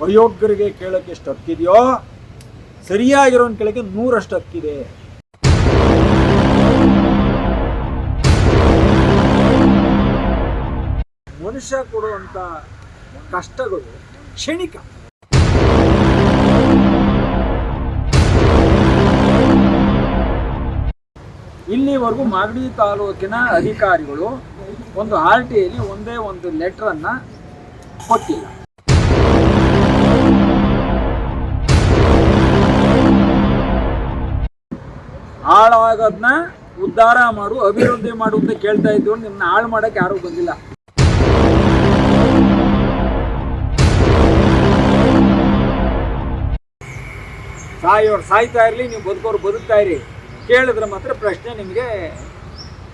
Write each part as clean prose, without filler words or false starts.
ಅಯೋಗ್ಯರಿಗೆ ಕೇಳೋಕ್ಕೆ ಎಷ್ಟು ಹಕ್ಕಿದೆಯೋ ಸರಿಯಾಗಿರೋನ್ ಕೇಳೋಕ್ಕೆ 100ರಷ್ಟು ಹಕ್ಕಿದೆ. ಮನುಷ್ಯ ಕೊಡುವಂಥ ಕಷ್ಟಗಳು ಕ್ಷಣಿಕ. ಇಲ್ಲಿವರೆಗೂ ಮಾಗಡಿ ತಾಲೂಕಿನ ಅಧಿಕಾರಿಗಳು ಒಂದು RTIಯಲ್ಲಿ ಒಂದೇ ಒಂದು ಲೆಟ್ರನ್ನು ಕೊಟ್ಟಿಲ್ಲ. ಹಾಳಾಗೋದನ್ನ ಉದ್ಧಾರ ಮಾಡು, ಅಭಿವೃದ್ಧಿ ಮಾಡು ಅಂತ ಕೇಳ್ತಾ ಇದ್ದೀವಿ. ನಿಮ್ಮನ್ನ ಹಾಳು ಮಾಡಕ್ಕೆ ಯಾರೂ ಬಂದಿಲ್ಲ. ಸಾಯೋರು ಸಾಯ್ತಾ ಇರಲಿ, ನೀವು ಬದುಕೋರು ಬದುಕ್ತಾ ಇರಿ. ಕೇಳಿದ್ರೆ ಮಾತ್ರ ಪ್ರಶ್ನೆ ನಿಮಗೆ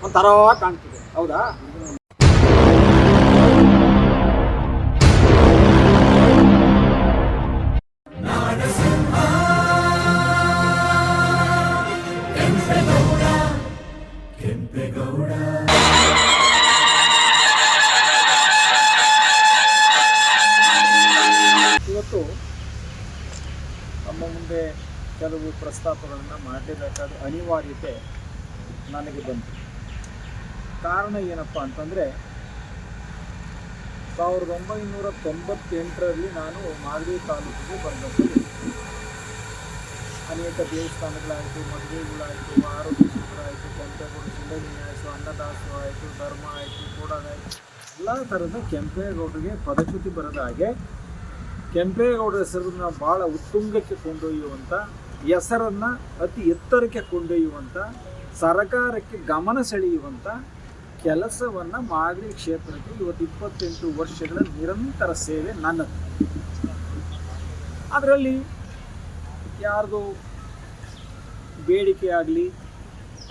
ಒಂಥರ ಕಾಣ್ತಿದೆ, ಹೌದಾ? ಇವತ್ತು ನಮ್ಮ ಮುಂದೆ ಕೆಲವು ಪ್ರಸ್ತಾಪಗಳನ್ನು ಮಾಡಲೇಬೇಕಾದ ಅನಿವಾರ್ಯತೆ ನನಗೆ ಬಂತು. ಕಾರಣ ಏನಪ್ಪ ಅಂತಂದರೆ 1998ರಲ್ಲಿ ನಾನು ಮಾಗಡಿ ತಾಲೂಕಿಗೆ ಬಂದದ್ದು. ಅನೇಕ ದೇವಸ್ಥಾನಗಳಾಯಿತು, ಮದುವೆಗಳಾಯಿತು, ಆರೋಗ್ಯ ಶಿಬಿರ ಆಯಿತು, ಕೆಂಪೇಗೌಡ ಶಿಂಗವಿನ್ಯಾಸ, ಅನ್ನದಾಸು ಆಯಿತು, ಧರ್ಮ ಆಯಿತು, ಕೂಡಾಗಾಯಿತು, ಎಲ್ಲ ಥರದ ಕೆಂಪೇಗೌಡರಿಗೆ ಪದಚ್ಯುತಿ ಬರದ ಹಾಗೆ ಕೆಂಪೇಗೌಡರ ಹೆಸರನ್ನು ಭಾಳ ಉತ್ತುಂಗಕ್ಕೆ ಕೊಂಡೊಯ್ಯುವಂಥ, ಹೆಸರನ್ನು ಅತಿ ಎತ್ತರಕ್ಕೆ ಕೊಂಡೊಯ್ಯುವಂಥ, ಸರಕಾರಕ್ಕೆ ಗಮನ ಸೆಳೆಯುವಂಥ ಕೆಲಸವನ್ನು ಮಾಗಡಿ ಕ್ಷೇತ್ರಕ್ಕೆ ಇವತ್ತು 28 ವರ್ಷಗಳ ನಿರಂತರ ಸೇವೆ ನನ್ನದು. ಅದರಲ್ಲಿ ಯಾರ್ದು ಬೇಡಿಕೆ ಆಗಲಿ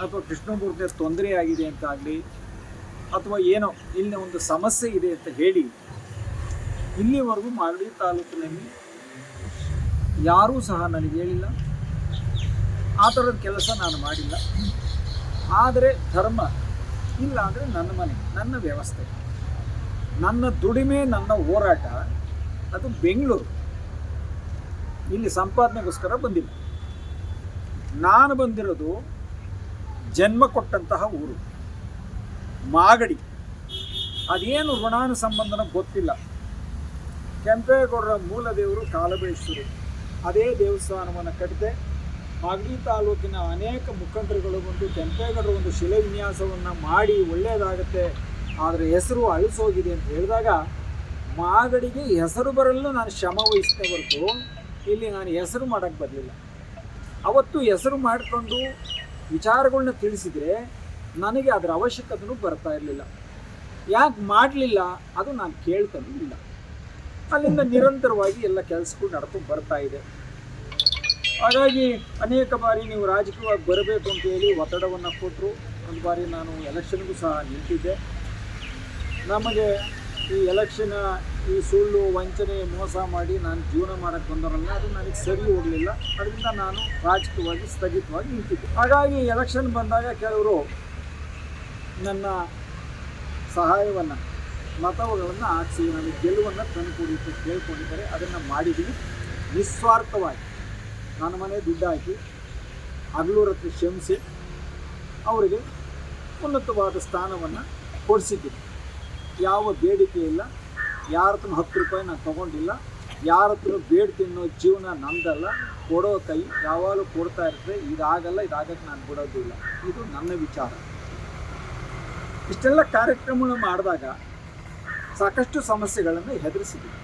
ಅಥವಾ ಕೃಷ್ಣಮೂರ್ತಿಯ ತೊಂದರೆ ಆಗಿದೆ ಅಂತ ಆಗಲಿ ಅಥವಾ ಏನೋ ಇಲ್ಲಿ ಒಂದು ಸಮಸ್ಯೆ ಇದೆ ಅಂತ ಹೇಳಿ ಇಲ್ಲಿವರೆಗೂ ಮಾಗಡಿ ತಾಲೂಕಿನಲ್ಲಿ ಯಾರೂ ಸಹ ನನಗೆ ಹೇಳಿಲ್ಲ. ಆ ಥರದ ಕೆಲಸ ನಾನು ಮಾಡಿಲ್ಲ. ಆದರೆ ಧರ್ಮ ಇಲ್ಲ ಅಂದರೆ ನನ್ನ ಮನೆ, ನನ್ನ ವ್ಯವಸ್ಥೆ, ನನ್ನ ದುಡಿಮೆ, ನನ್ನ ಹೋರಾಟ ಅದು ಬೆಂಗಳೂರು. ಇಲ್ಲಿ ಸಂಪಾದನೆಗೋಸ್ಕರ ಬಂದಿಲ್ಲ. ನಾನು ಬಂದಿರೋದು ಜನ್ಮ ಕೊಟ್ಟಂತಹ ಊರು ಮಾಗಡಿ. ಅದೇನು ಋಣಾನುಸಂಬಂಧನ ಗೊತ್ತಿಲ್ಲ. ಕೆಂಪೇಗೌಡರ ಮೂಲ ದೇವರು ಕಾಲಬೇಶ್ವರಿ. ಅದೇ ದೇವಸ್ಥಾನವನ್ನು ಕಟ್ಟಿದೆ. ಮಾಗಡಿ ತಾಲೂಕಿನ ಅನೇಕ ಮುಖಂಡರುಗಳು ಬಂದು ಕೆಂಪೇಗೌಡರ ಒಂದು ಶಿಲೆ ವಿನ್ಯಾಸವನ್ನು ಮಾಡಿ ಒಳ್ಳೆಯದಾಗುತ್ತೆ, ಆದರೆ ಹೆಸರು ಅಳಿಸೋಗಿದೆ ಅಂತ ಹೇಳಿದಾಗ ಮಾಗಡಿಗೆ ಹೆಸರು ಬರಲು ನಾನು ಶ್ರಮ ವಹಿಸಿದೆ ಹೊರತು ಇಲ್ಲಿ ನಾನು ಹೆಸರು ಮಾಡೋಕ್ಕೆ ಬರಲಿಲ್ಲ. ಅವತ್ತು ಹೆಸರು ಮಾಡಿಕೊಂಡು ವಿಚಾರಗಳನ್ನ ತಿಳಿಸಿದರೆ ನನಗೆ ಅದರ ಅವಶ್ಯಕತೆಯೂ ಬರ್ತಾ ಇರಲಿಲ್ಲ. ಯಾಕೆ ಮಾಡಲಿಲ್ಲ ಅದು ನಾನು ಕೇಳ್ತಾನೂ ಇಲ್ಲ. ಅಲ್ಲಿಂದ ನಿರಂತರವಾಗಿ ಎಲ್ಲ ಕೆಲಸಗಳು ನಡ್ಕೊಂಡು ಬರ್ತಾ ಇದೆ. ಹಾಗಾಗಿ ಅನೇಕ ಬಾರಿ ನೀವು ರಾಜಕೀಯವಾಗಿ ಬರಬೇಕು ಅಂತ ಹೇಳಿ ಒತ್ತಡವನ್ನು ಕೊಟ್ಟರು. ಒಂದು ಬಾರಿ ನಾನು ಎಲೆಕ್ಷನ್ಗೂ ಸಹ ನಿಂತಿದ್ದೆ. ನಮಗೆ ಈ ಎಲೆಕ್ಷನ್ ಈ ಸುಳ್ಳು ವಂಚನೆ ಮೋಸ ಮಾಡಿ ನಾನು ಜೀವನ ಮಾಡೋಕ್ಕೆ ಬಂದವರಲ್ಲ, ಅದು ನನಗೆ ಸರಿ ಹೋಗಲಿಲ್ಲ. ಅದರಿಂದ ನಾನು ರಾಜಕೀಯವಾಗಿ ಸ್ಥಗಿತವಾಗಿ ನಿಂತಿದ್ದೆ. ಹಾಗಾಗಿ ಎಲೆಕ್ಷನ್ ಬಂದಾಗ ಕೆಲವರು ನನ್ನ ಸಹಾಯವನ್ನು ಮತಗಳನ್ನು ಹಾಕಿಸಿ ನನಗೆ ಗೆಲುವನ್ನು ತಂದುಕೊಡಿದ್ದು ಕೇಳ್ಕೊಂಡಿದ್ದಾರೆ. ಅದನ್ನು ಮಾಡಿದ್ದೀನಿ ನಿಸ್ವಾರ್ಥವಾಗಿ. ನನ್ನ ಮನೆ ದುಡ್ಡು ಹಾಕಿ ಹಗಲೂರ ಹತ್ರ ಶ್ರಮಿಸಿ ಅವರಿಗೆ ಉನ್ನತವಾದ ಸ್ಥಾನವನ್ನು ಕೊಡಿಸಿದ್ದೀನಿ. ಯಾವ ಬೇಡಿಕೆ ಇಲ್ಲ. ಯಾರ ಹತ್ರ 10 ರೂಪಾಯಿ ನಾನು ತೊಗೊಂಡಿಲ್ಲ. ಯಾರ ಹತ್ರ ಬೇಡ ತಿನ್ನೋ ಜೀವನ ನಮ್ಮದಲ್ಲ. ಕೊಡೋ ಕೈ ಯಾವಾಗಲೂ ಕೊಡ್ತಾ ಇರ್ತದೆ. ಇದಾಗಲ್ಲ, ಇದಾಗಕ್ಕೆ ನಾನು ಬಿಡೋದಿಲ್ಲ. ಇದು ನನ್ನ ವಿಚಾರ. ಇಷ್ಟೆಲ್ಲ ಕಾರ್ಯಕ್ರಮಗಳು ಮಾಡಿದಾಗ ಸಾಕಷ್ಟು ಸಮಸ್ಯೆಗಳನ್ನು ಎದುರಿಸಿದ್ದೀವಿ.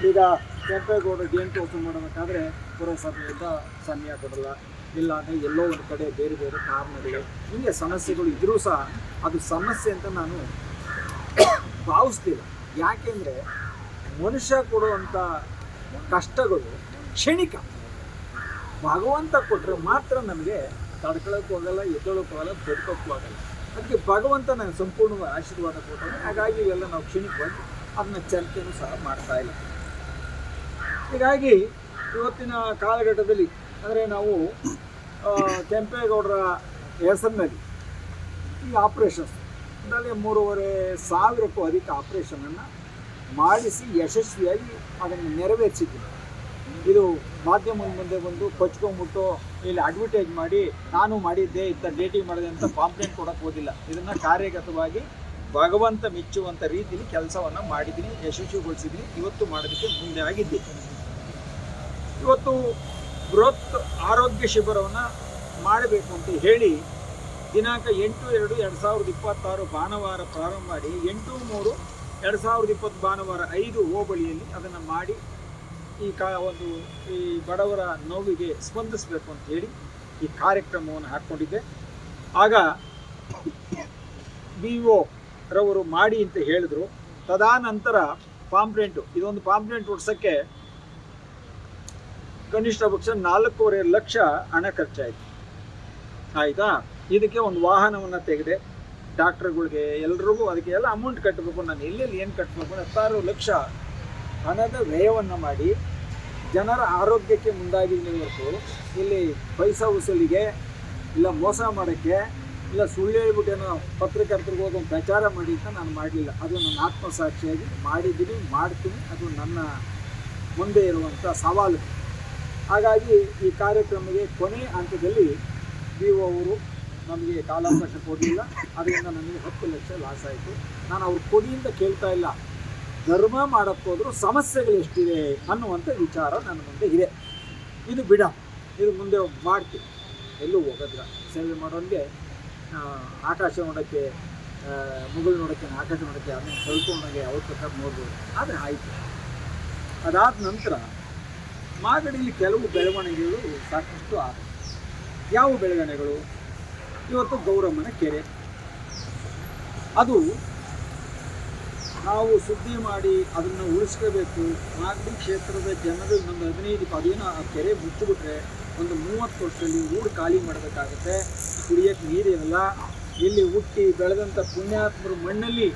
ಈಗ ಕೆಂಪೇಗೌಡರು ಜಯಂತಿ ಉತ್ಸವ ಮಾಡಬೇಕಾದ್ರೆ ಪುರಸಭೆಯಿಂದ ಸಮಯ ಕೊಡಲ್ಲ, ಇಲ್ಲ ಅಂದರೆ ಎಲ್ಲೋ ಒಂದು ಕಡೆ ಬೇರೆ ಬೇರೆ ಕಾರಣಗಳು, ಹೀಗೆ ಸಮಸ್ಯೆಗಳು ಇದ್ದರೂ ಸಹ ಅದು ಸಮಸ್ಯೆ ಅಂತ ನಾನು ಭಾವಿಸ್ತಿಲ್ಲ. ಯಾಕೆಂದರೆ ಮನುಷ್ಯ ಕೊಡುವಂಥ ಕಷ್ಟಗಳು ಕ್ಷಣಿಕ. ಭಗವಂತ ಕೊಟ್ಟರೆ ಮಾತ್ರ ನಮಗೆ ತಡ್ಕೊಳ್ಳೋಕ್ಕೂ ಆಗಲ್ಲ, ಎದ್ದೊಳಕ್ಕೂ ಆಗಲ್ಲ, ಬದುಕೋಕ್ಕೂ ಆಗಲ್ಲ. ಅದಕ್ಕೆ ಭಗವಂತ ನನಗೆ ಸಂಪೂರ್ಣ ಆಶೀರ್ವಾದ ಕೊಡ್ತಾನೆ. ಹಾಗಾಗಿ ಇವೆಲ್ಲ ನಾವು ಕ್ಷಣಿಕವಾಗಿ ಅದನ್ನ ಚರ್ಚೆನೂ ಸಹ ಮಾಡ್ತಾ ಇಲ್ಲ. ಹೀಗಾಗಿ ಇವತ್ತಿನ ಕಾಲಘಟ್ಟದಲ್ಲಿ ಅಂದರೆ ನಾವು ಕೆಂಪೇಗೌಡರ ಹೆಸರಿನಲ್ಲಿ ಈ ಆಪ್ರೇಷನ್ಸ್ ಇದರಲ್ಲಿ 3,500ಕ್ಕೂ ಅಧಿಕ ಆಪ್ರೇಷನನ್ನು ಮಾಡಿಸಿ ಯಶಸ್ವಿಯಾಗಿ ಅದನ್ನು ನೆರವೇರಿಸಿದ್ದೀನಿ. ಇದು ಮಾಧ್ಯಮದ ಮುಂದೆ ಬಂದು ಕೊಚ್ಕೊಂಡ್ಬಿಟ್ಟು ಇಲ್ಲಿ ಅಡ್ವರ್ಟೈಸ್ ಮಾಡಿ ನಾನು ಮಾಡಿದ್ದೆ ಇಂಥ ಡೇಟಿಂಗ್ ಮಾಡಿದೆ ಅಂತ ಕಾಂಪ್ಲೇಂಟ್ ಕೊಡೋಕ್ಕೆ ಹೋದಿಲ್ಲ. ಇದನ್ನು ಕಾರ್ಯಗತವಾಗಿ ಭಗವಂತ ಮೆಚ್ಚುವಂಥ ರೀತಿಯಲ್ಲಿ ಕೆಲಸವನ್ನು ಮಾಡಿದ್ದೀನಿ, ಯಶಸ್ವಿಗೊಳಿಸಿದ್ದೀನಿ. ಇವತ್ತು ಮಾಡೋದಕ್ಕೆ ಮುಂದೆ ಆಗಿದ್ದೆ. ಇವತ್ತು ಬೃಹತ್ ಆರೋಗ್ಯ ಶಿಬಿರವನ್ನು ಮಾಡಬೇಕು ಅಂತ ಹೇಳಿ ದಿನಾಂಕ 8/2/2026 ಭಾನುವಾರ ಪ್ರಾರಂಭ ಮಾಡಿ 8/3/2020 ಭಾನುವಾರ 5 ಹೋಬಳಿಯಲ್ಲಿ ಅದನ್ನು ಮಾಡಿ ಈ ಬಡವರ ನೋವಿಗೆ ಸ್ಪಂದಿಸಬೇಕು ಅಂತ ಹೇಳಿ ಈ ಕಾರ್ಯಕ್ರಮವನ್ನು ಹಾಕ್ಕೊಂಡಿದ್ದೆ. ಆಗ BO ರವರು ಮಾಡಿ ಅಂತ ಹೇಳಿದ್ರು. ತದನಂತರ ಪಾಂಪ್ಲೆಂಟು, ಇದೊಂದು ಪಾಂಪ್ಲೆಂಟ್ ಹೊಡ್ಸೋಕ್ಕೆ ಕನಿಷ್ಠ ಪಕ್ಷ 4.5 ಲಕ್ಷ ಹಣ ಖರ್ಚಾಯಿತು. ಆಯಿತಾ? ಇದಕ್ಕೆ ಒಂದು ವಾಹನವನ್ನು ತೆಗೆದೆ, ಡಾಕ್ಟರ್ಗಳಿಗೆ ಎಲ್ರಿಗೂ ಅದಕ್ಕೆ ಎಲ್ಲ ಅಮೌಂಟ್ ಕಟ್ಟಬೇಕು. ನಾನು ಎಲ್ಲೆಲ್ಲಿ ಏನು ಕಟ್ಟಬೇಕು, 16 ಲಕ್ಷ ಹಣದ ವ್ಯಯವನ್ನು ಮಾಡಿ ಜನರ ಆರೋಗ್ಯಕ್ಕೆ ಮುಂದಾಗಿದ್ದೀನಿ ಹೊರತು ಇಲ್ಲಿ ಪೈಸಾ ವಸೂಲಿಗೆ ಇಲ್ಲ ಮೋಸ ಮಾಡೋಕ್ಕೆ ಇಲ್ಲ ಸುಳ್ಳು ಹೇಳ್ಬಿಟ್ಟೇನೋ ಪತ್ರಕರ್ತರಿಗೆ ಹೋಗಿ ಒಂದು ಪ್ರಚಾರ ಮಾಡಿ ಅಂತ ನಾನು ಮಾಡಲಿಲ್ಲ. ಅದು ನನ್ನ ಆತ್ಮಸಾಕ್ಷಿಯಾಗಿ ಮಾಡಿದ್ದೀನಿ, ಮಾಡ್ತೀನಿ. ಅದು ನನ್ನ ಮುಂದೆ ಇರುವಂಥ ಸವಾಲು. ಹಾಗಾಗಿ ಈ ಕಾರ್ಯಕ್ರಮಕ್ಕೆ ಕೊನೆ ಹಂತದಲ್ಲಿ BO ಅವರು ನಮಗೆ ಕಾಲಾವಕಾಶ ಕೊಡಲಿಲ್ಲ. ಅದರಿಂದ ನನಗೆ 10 ಲಕ್ಷ ಲಾಸ್ ಆಯಿತು. ನಾನು ಅವ್ರು ಕೊಡಿ ಅಂತ ಕೇಳ್ತಾ ಇಲ್ಲ, ಧರ್ಮ ಮಾಡೋಕ್ಕೆ ಹೋದರೂ ಸಮಸ್ಯೆಗಳು ಎಷ್ಟಿದೆ ಅನ್ನುವಂಥ ವಿಚಾರ ನನ್ನ ಮುಂದೆ ಇದೆ. ಇದು ಬಿಡ, ಇದು ಮುಂದೆ ಮಾಡ್ತೀನಿ. ಎಲ್ಲೂ ಹೋಗೋದ್ರ ಸೇವೆ ಮಾಡೋನಿಗೆ ಆಕಾಶ ನೋಡೋಕ್ಕೆ, ಮುಗುಳು ನೋಡೋಕ್ಕೆ, ಆಕಾಶ ನೋಡೋಕ್ಕೆ ಅದನ್ನು ಕಳ್ಕೊಂಡಾಗೆ ಅವ್ರ ಪ್ರಕಾರ ನೋಡ್ಬೋದು. ಆದರೆ ಆಯಿತು. ಅದಾದ ನಂತರ ಮಾಗಡಿಯಲ್ಲಿ ಕೆಲವು ಬೆಳವಣಿಗೆಗಳು ಸಾಕಷ್ಟು ಆದ. ಯಾವ ಬೆಳವಣಿಗೆಗಳು? ಇವತ್ತು ಗೌರಮ್ಮನ ಕೆರೆ, ಅದು ನಾವು ಸುದ್ದಿ ಮಾಡಿ ಅದನ್ನು ಉಳಿಸ್ಕೋಬೇಕು. ಮಾಗಡಿ ಕ್ಷೇತ್ರದ ಜನರು ಇನ್ನೊಂದು 15 ಆ ಕೆರೆ ಮುಚ್ಚಿಬಿಟ್ರೆ ಒಂದು 30 ವರ್ಷದಲ್ಲಿ ಊರು ಖಾಲಿ ಮಾಡಬೇಕಾಗತ್ತೆ. ಕುಡಿಯೋಕ್ಕೆ ನೀರಿರಲ್ಲ. ಇಲ್ಲಿ ಹುಟ್ಟಿ ಬೆಳೆದಂಥ ಪುಣ್ಯಾತ್ಮರ ಮಣ್ಣಲ್ಲಿ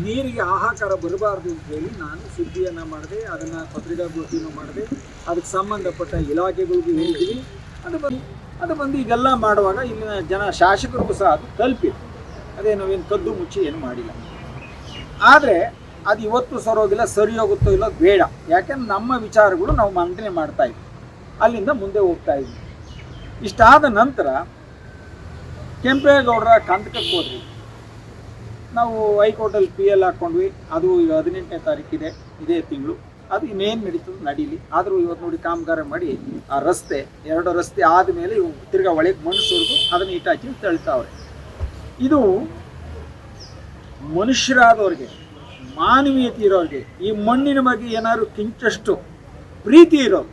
ನೀರಿಗೆ ಹಾಹಾಕಾರ ಬರಬಾರ್ದು ಅಂತ ಹೇಳಿ ನಾನು ಸುದ್ದಿಯನ್ನು ಮಾಡಿದೆ. ಅದನ್ನು ಪತ್ರಿಕಾಗೋಷ್ಠಿನೂ ಮಾಡಿದೆ. ಅದಕ್ಕೆ ಸಂಬಂಧಪಟ್ಟ ಇಲಾಖೆಗಳಿಗೂ ಹೇಳಿದ್ದೀವಿ. ಅದು ಬಂದು ಇದೆಲ್ಲ ಮಾಡುವಾಗ ಇಲ್ಲಿನ ಶಾಸಕರಿಗೂ ಸಹ ಅದು ತಲುಪಿದೆ. ಅದೇ ನಾವೇನು ಕದ್ದು ಮುಚ್ಚಿ ಏನು ಮಾಡಿಲ್ಲ. ಆದರೆ ಅದು ಇವತ್ತು ಸರೋಗಿಲ್ಲ, ಸರಿ ಹೋಗುತ್ತೋ ಇಲ್ಲ ಬೇಡ. ಯಾಕೆಂದ್ರೆ ನಮ್ಮ ವಿಚಾರಗಳು ನಾವು ಮಂಡನೆ ಮಾಡ್ತಾ ಇದ್ವಿ, ಅಲ್ಲಿಂದ ಮುಂದೆ ಹೋಗ್ತಾ ಇದ್ವಿ. ಇಷ್ಟಾದ ನಂತರ ಕೆಂಪೇಗೌಡರ ಕಂದಕಕ್ಕೆ ಹೋದ್ವಿ. ನಾವು ಹೈಕೋರ್ಟಲ್ಲಿ PL ಹಾಕ್ಕೊಂಡ್ವಿ. ಅದು ಈಗ 18ನೇ ತಾರೀಕಿದೆ, ಇದೇ ತಿಂಗಳು. ಅದು ಇನ್ನೇನು ನಡೀತದೆ ನಡೀಲಿ. ಆದರೂ ಇವತ್ತು ನೋಡಿ ಕಾಮಗಾರ ಮಾಡಿ ಆ ರಸ್ತೆ 2 ರಸ್ತೆ ಆದಮೇಲೆ ಇವು ತಿರ್ಗಾ ಒಳಗೆ ಮಣ್ಣು ಸುರಿದು ಅದನ್ನು ಇಟ್ಟಾಕಿ ತಳ್ತಾವ್ರೆ. ಇದು ಮನುಷ್ಯರಾದವ್ರಿಗೆ, ಮಾನವೀಯತೆ ಇರೋರಿಗೆ, ಈ ಮಣ್ಣಿನ ಬಗ್ಗೆ ಏನಾದ್ರು ಕಿಂಚಷ್ಟು ಪ್ರೀತಿ ಇರೋರು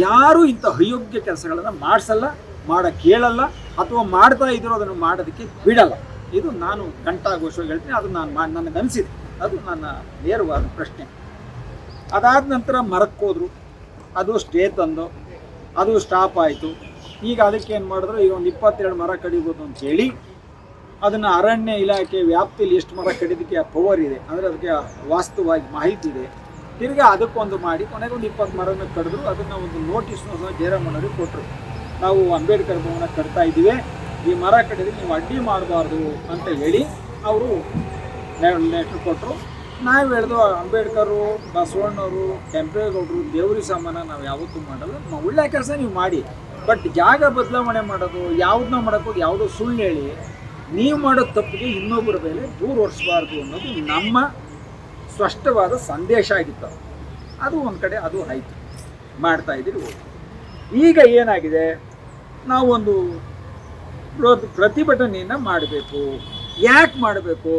ಯಾರೂ ಇಂಥ ಅಯೋಗ್ಯ ಕೆಲಸಗಳನ್ನು ಮಾಡಿಸಲ್ಲ, ಮಾಡೋಕ್ಕೆ ಹೇಳಲ್ಲ, ಅಥವಾ ಮಾಡ್ತಾ ಇದ್ರು ಅದನ್ನು ಮಾಡೋದಕ್ಕೆ ಬಿಡಲ್ಲ. ಇದು ನಾನು ಘಂಟಾಘೋಷವಾಗಿ ಹೇಳ್ತೀನಿ. ಅದು ನನಗನ್ನಿಸಿದೆ, ಅದು ನನ್ನ ನೇರವಾದ ಪ್ರಶ್ನೆ. ಅದಾದ ನಂತರ ಮರಕ್ಕೆ ಹೋದ್ರು, ಅದು ಸ್ಟೇ ತಂದು ಅದು ಸ್ಟಾಪ್ ಆಯಿತು. ಈಗ ಅದಕ್ಕೆ ಏನು ಮಾಡಿದ್ರು, ಈಗ ಒಂದು 22 ಮರ ಕಡಿಬೋದು ಅಂತೇಳಿ ಅದನ್ನು ಅರಣ್ಯ ಇಲಾಖೆ ವ್ಯಾಪ್ತಿಯಲ್ಲಿ ಎಷ್ಟು ಮರ ಕಡಿದಕ್ಕೆ ಪವರ್ ಇದೆ ಅಂದರೆ ಅದಕ್ಕೆ ವಾಸ್ತವವಾಗಿ ಮಾಹಿತಿ ಇದೆ. ತಿರ್ಗಿ ಅದಕ್ಕೊಂದು ಮಾಡಿ ಕೊನೆಗೆ ಒಂದು 20 ಮರನ ಕಡಿದ್ರು. ಅದನ್ನು ಒಂದು ನೋಟಿಸ್ನ ಸಹ ಜಯರಾಮಣ್ಣವ್ರಿಗೆ ಕೊಟ್ಟರು. ನಾವು ಅಂಬೇಡ್ಕರ್ ಭವನ ಕಟ್ತಾ ಇದ್ದೀವಿ, ಈ ಮರ ಕಡಿದ್ರೆ ನೀವು ಅಡ್ಡಿ ಮಾಡಬಾರ್ದು ಅಂತ ಹೇಳಿ ಅವರು ಲೆಟ್ರ್ ಕೊಟ್ಟರು. ನಾವು ಹೇಳ್ದು ಅಂಬೇಡ್ಕರು, ಬಸವಣ್ಣವರು, ಕೆಂಪೇಗೌಡರು ದೇವ್ರಿಗೆ ಸಮಾನ ನಾವು ಯಾವತ್ತೂ ಮಾಡಲ್ಲ. ಒಳ್ಳೆಯ ಕೆಲಸ ನೀವು ಮಾಡಿ, ಬಟ್ ಜಾಗ ಬದಲಾವಣೆ ಮಾಡೋದು, ಯಾವುದನ್ನ ಮಾಡೋಕ್ಕೋಗಿ ಯಾವುದೋ ಸುಳ್ಳು ಹೇಳಿ ನೀವು ಮಾಡೋ ತಪ್ಪಿಗೆ ಇನ್ನೊಬ್ಬರ ಮೇಲೆ ದೂರ ಹೊರಿಸಬಾರ್ದು ಅನ್ನೋದು ನಮ್ಮ ಸ್ಪಷ್ಟವಾದ ಸಂದೇಶ ಆಗಿತ್ತು. ಅದು ಒಂದು ಕಡೆ ಅದು ಆಯಿತು, ಮಾಡ್ತಾಯಿದ್ದೀರಿ. ಈಗ ಏನಾಗಿದೆ, ನಾವೊಂದು ಪ್ರತಿಭಟನೆಯನ್ನು ಮಾಡಬೇಕು. ಯಾಕೆ ಮಾಡಬೇಕು?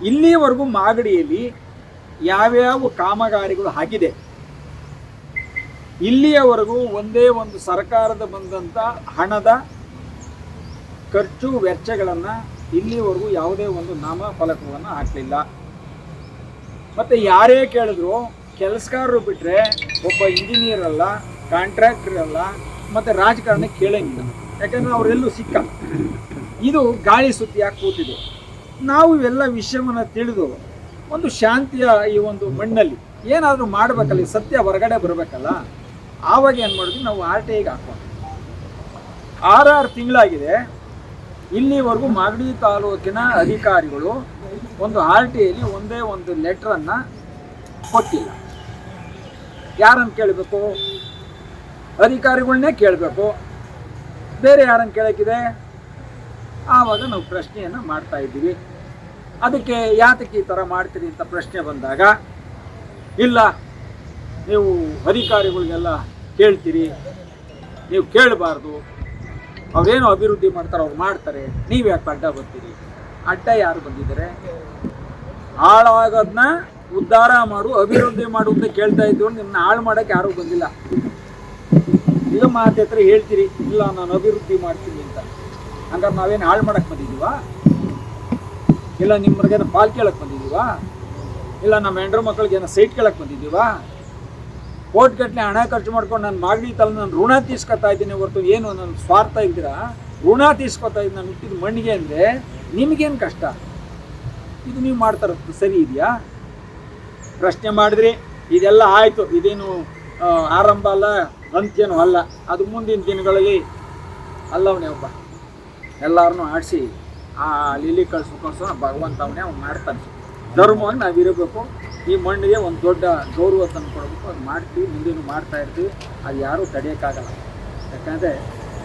ಇಲ್ಲಿವರೆಗೂ ಮಾಗಡಿಯಲ್ಲಿ ಯಾವ್ಯಾವ ಕಾಮಗಾರಿಗಳು ಆಗಿದೆ, ಇಲ್ಲಿಯವರೆಗೂ ಒಂದೇ ಒಂದು ಸರ್ಕಾರದ ಬಂದಂಥ ಹಣದ ಖರ್ಚು ವೆಚ್ಚಗಳನ್ನು ಇಲ್ಲಿವರೆಗೂ ಯಾವುದೇ ಒಂದು ನಾಮಫಲಕವನ್ನು ಹಾಕಲಿಲ್ಲ. ಮತ್ತು ಯಾರೇ ಕೇಳಿದ್ರು ಕೆಲಸಗಾರರು ಬಿಟ್ಟರೆ ಒಬ್ಬ ಇಂಜಿನಿಯರ್ ಅಲ್ಲ, ಕಾಂಟ್ರಾಕ್ಟರ್ ಅಲ್ಲ, ಮತ್ತು ರಾಜಕಾರಣ ಕೇಳಂಗಿಲ್ಲ. ಯಾಕಂದರೆ ಅವರೆಲ್ಲೂ ಸಿಕ್ಕ ಇದು ಗಾಳಿ ಸುದ್ದಿಯಾಗಿ ಕೂತಿದೆ. ನಾವು ಇವೆಲ್ಲ ವಿಷಯವನ್ನು ತಿಳಿದು ಒಂದು ಶಾಂತಿಯ ಈ ಒಂದು ಮಣ್ಣಲ್ಲಿ ಏನಾದರೂ ಮಾಡಬೇಕಲ್ಲ, ಸತ್ಯ ಹೊರಗಡೆ ಬರಬೇಕಲ್ಲ. ಆವಾಗ ಏನು ಮಾಡಿದ್ವಿ, ನಾವು RTIಗೆ ಹಾಕ್ಕೊಂಡು 6 ತಿಂಗಳಾಗಿದೆ. ಇಲ್ಲಿವರೆಗೂ ಮಾಗಡಿ ತಾಲೂಕಿನ ಅಧಿಕಾರಿಗಳು ಒಂದು RTIಯಲ್ಲಿ ಒಂದೇ ಒಂದು ಲೆಟ್ರನ್ನು ಕೊಟ್ಟಿಲ್ಲ. ಯಾರನ್ನು ಕೇಳಬೇಕು? ಅಧಿಕಾರಿಗಳನ್ನೇ ಕೇಳಬೇಕು, ಬೇರೆ ಯಾರನ್ನು ಕೇಳೋಕ್ಕಿದೆ? ಆವಾಗ ನಾವು ಪ್ರಶ್ನೆಯನ್ನು ಮಾಡ್ತಾ ಇದ್ದೀವಿ. ಅದಕ್ಕೆ ಯಾತಕ್ಕೆ ಈ ಥರ ಮಾಡ್ತೀರಿ ಅಂತ ಪ್ರಶ್ನೆ ಬಂದಾಗ, ಇಲ್ಲ ನೀವು ಅಧಿಕಾರಿಗಳಿಗೆಲ್ಲ ಕೇಳ್ತೀರಿ, ನೀವು ಕೇಳಬಾರ್ದು, ಅವ್ರೇನೋ ಅಭಿವೃದ್ಧಿ ಮಾಡ್ತಾರೆ ಅವ್ರು ಮಾಡ್ತಾರೆ, ನೀವು ಯಾಕೆ ಅಡ್ಡ ಬರ್ತೀರಿ? ಅಡ್ಡ ಯಾರು ಬಂದಿದ್ದಾರೆ? ಹಾಳಾಗೋದನ್ನ ಉದ್ಧಾರ ಮಾಡು, ಅಭಿವೃದ್ಧಿ ಮಾಡು ಅಂತ ಕೇಳ್ತಾ ಇದ್ದು, ನಿಮ್ಮನ್ನ ಹಾಳು ಮಾಡೋಕ್ಕೆ ಯಾರೂ ಬಂದಿಲ್ಲ. ಈಗ ಮಾತು ಹತ್ರ ಹೇಳ್ತೀರಿ, ಇಲ್ಲ ನಾನು ಅಭಿವೃದ್ಧಿ ಮಾಡ್ತೀನಿ ಅಂತ. ಹಂಗಾರೆ ನಾವೇನು ಹಾಳು ಮಾಡಕ್ಕೆ ಬಂದಿದ್ದೀವಾ? ಇಲ್ಲ ನಿಮ್ಮವ್ರಿಗೇನೋ ಪಾಲ್ ಕೇಳಕ್ಕೆ ಬಂದಿದ್ದೀವಾ? ಇಲ್ಲ ನಮ್ಮ ಹೆಂಡ್ರ ಮಕ್ಕಳಿಗೇನೋ ಸೈಟ್ ಕೇಳಕ್ಕೆ ಬಂದಿದ್ದೀವಾ? ಕೋಟ್ಗಟ್ಟಲೆ ಹಣ ಖರ್ಚು ಮಾಡ್ಕೊಂಡು ನಾನು ಮಾಗಡಿ ತಾಲೂಕು ನಾನು ಋಣ ತೀಸ್ಕೊತಾ ಇದ್ದೀನಿ ಹೊರತು ಏನು ನನ್ನ ಸ್ವಾರ್ಥ ಇದ್ದೀರಾ? ಋಣ ತೀಸ್ಕೊತಾ ಇದ್ದೀನಿ ನಾನು ಹುಟ್ಟಿದ ಮಣ್ಣಿಗೆ ಅಂದರೆ ನಿಮಗೇನು ಕಷ್ಟ? ಇದು ನೀವು ಮಾಡ್ತಾರದ್ದು ಸರಿ ಇದೆಯಾ? ಪ್ರಶ್ನೆ ಮಾಡಿದ್ರಿ, ಇದೆಲ್ಲ ಆಯಿತು, ಇದೇನು ಆರಂಭ ಅಲ್ಲ, ಅಂತ್ಯನೂ ಅಲ್ಲ. ಅದು ಮುಂದಿನ ದಿನಗಳಲ್ಲಿ ಅಲ್ಲವನೇ ಒಬ್ಬ ಎಲ್ಲರನ್ನೂ ಆಡಿಸಿ ಆ ಲೀಲಿ ಕಳ್ಸೋ ಭಗವಂತ ಅವನೇ ಅವ್ನು ಮಾಡ್ತಾನೆ. ಧರ್ಮವಾಗಿ ನಾವಿರಬೇಕು, ಈ ಮಣ್ಣಿಗೆ ಒಂದು ದೊಡ್ಡ ಗೌರವ ತಂದು ಕೊಡಬೇಕು. ಅದು ಮಾಡ್ತೀವಿ, ಮುಂದೇನು ಮಾಡ್ತಾ ಇರ್ತೀವಿ. ಅದು ಯಾರೂ ತಡೆಯೋಕ್ಕಾಗಲ್ಲ. ಯಾಕಂದರೆ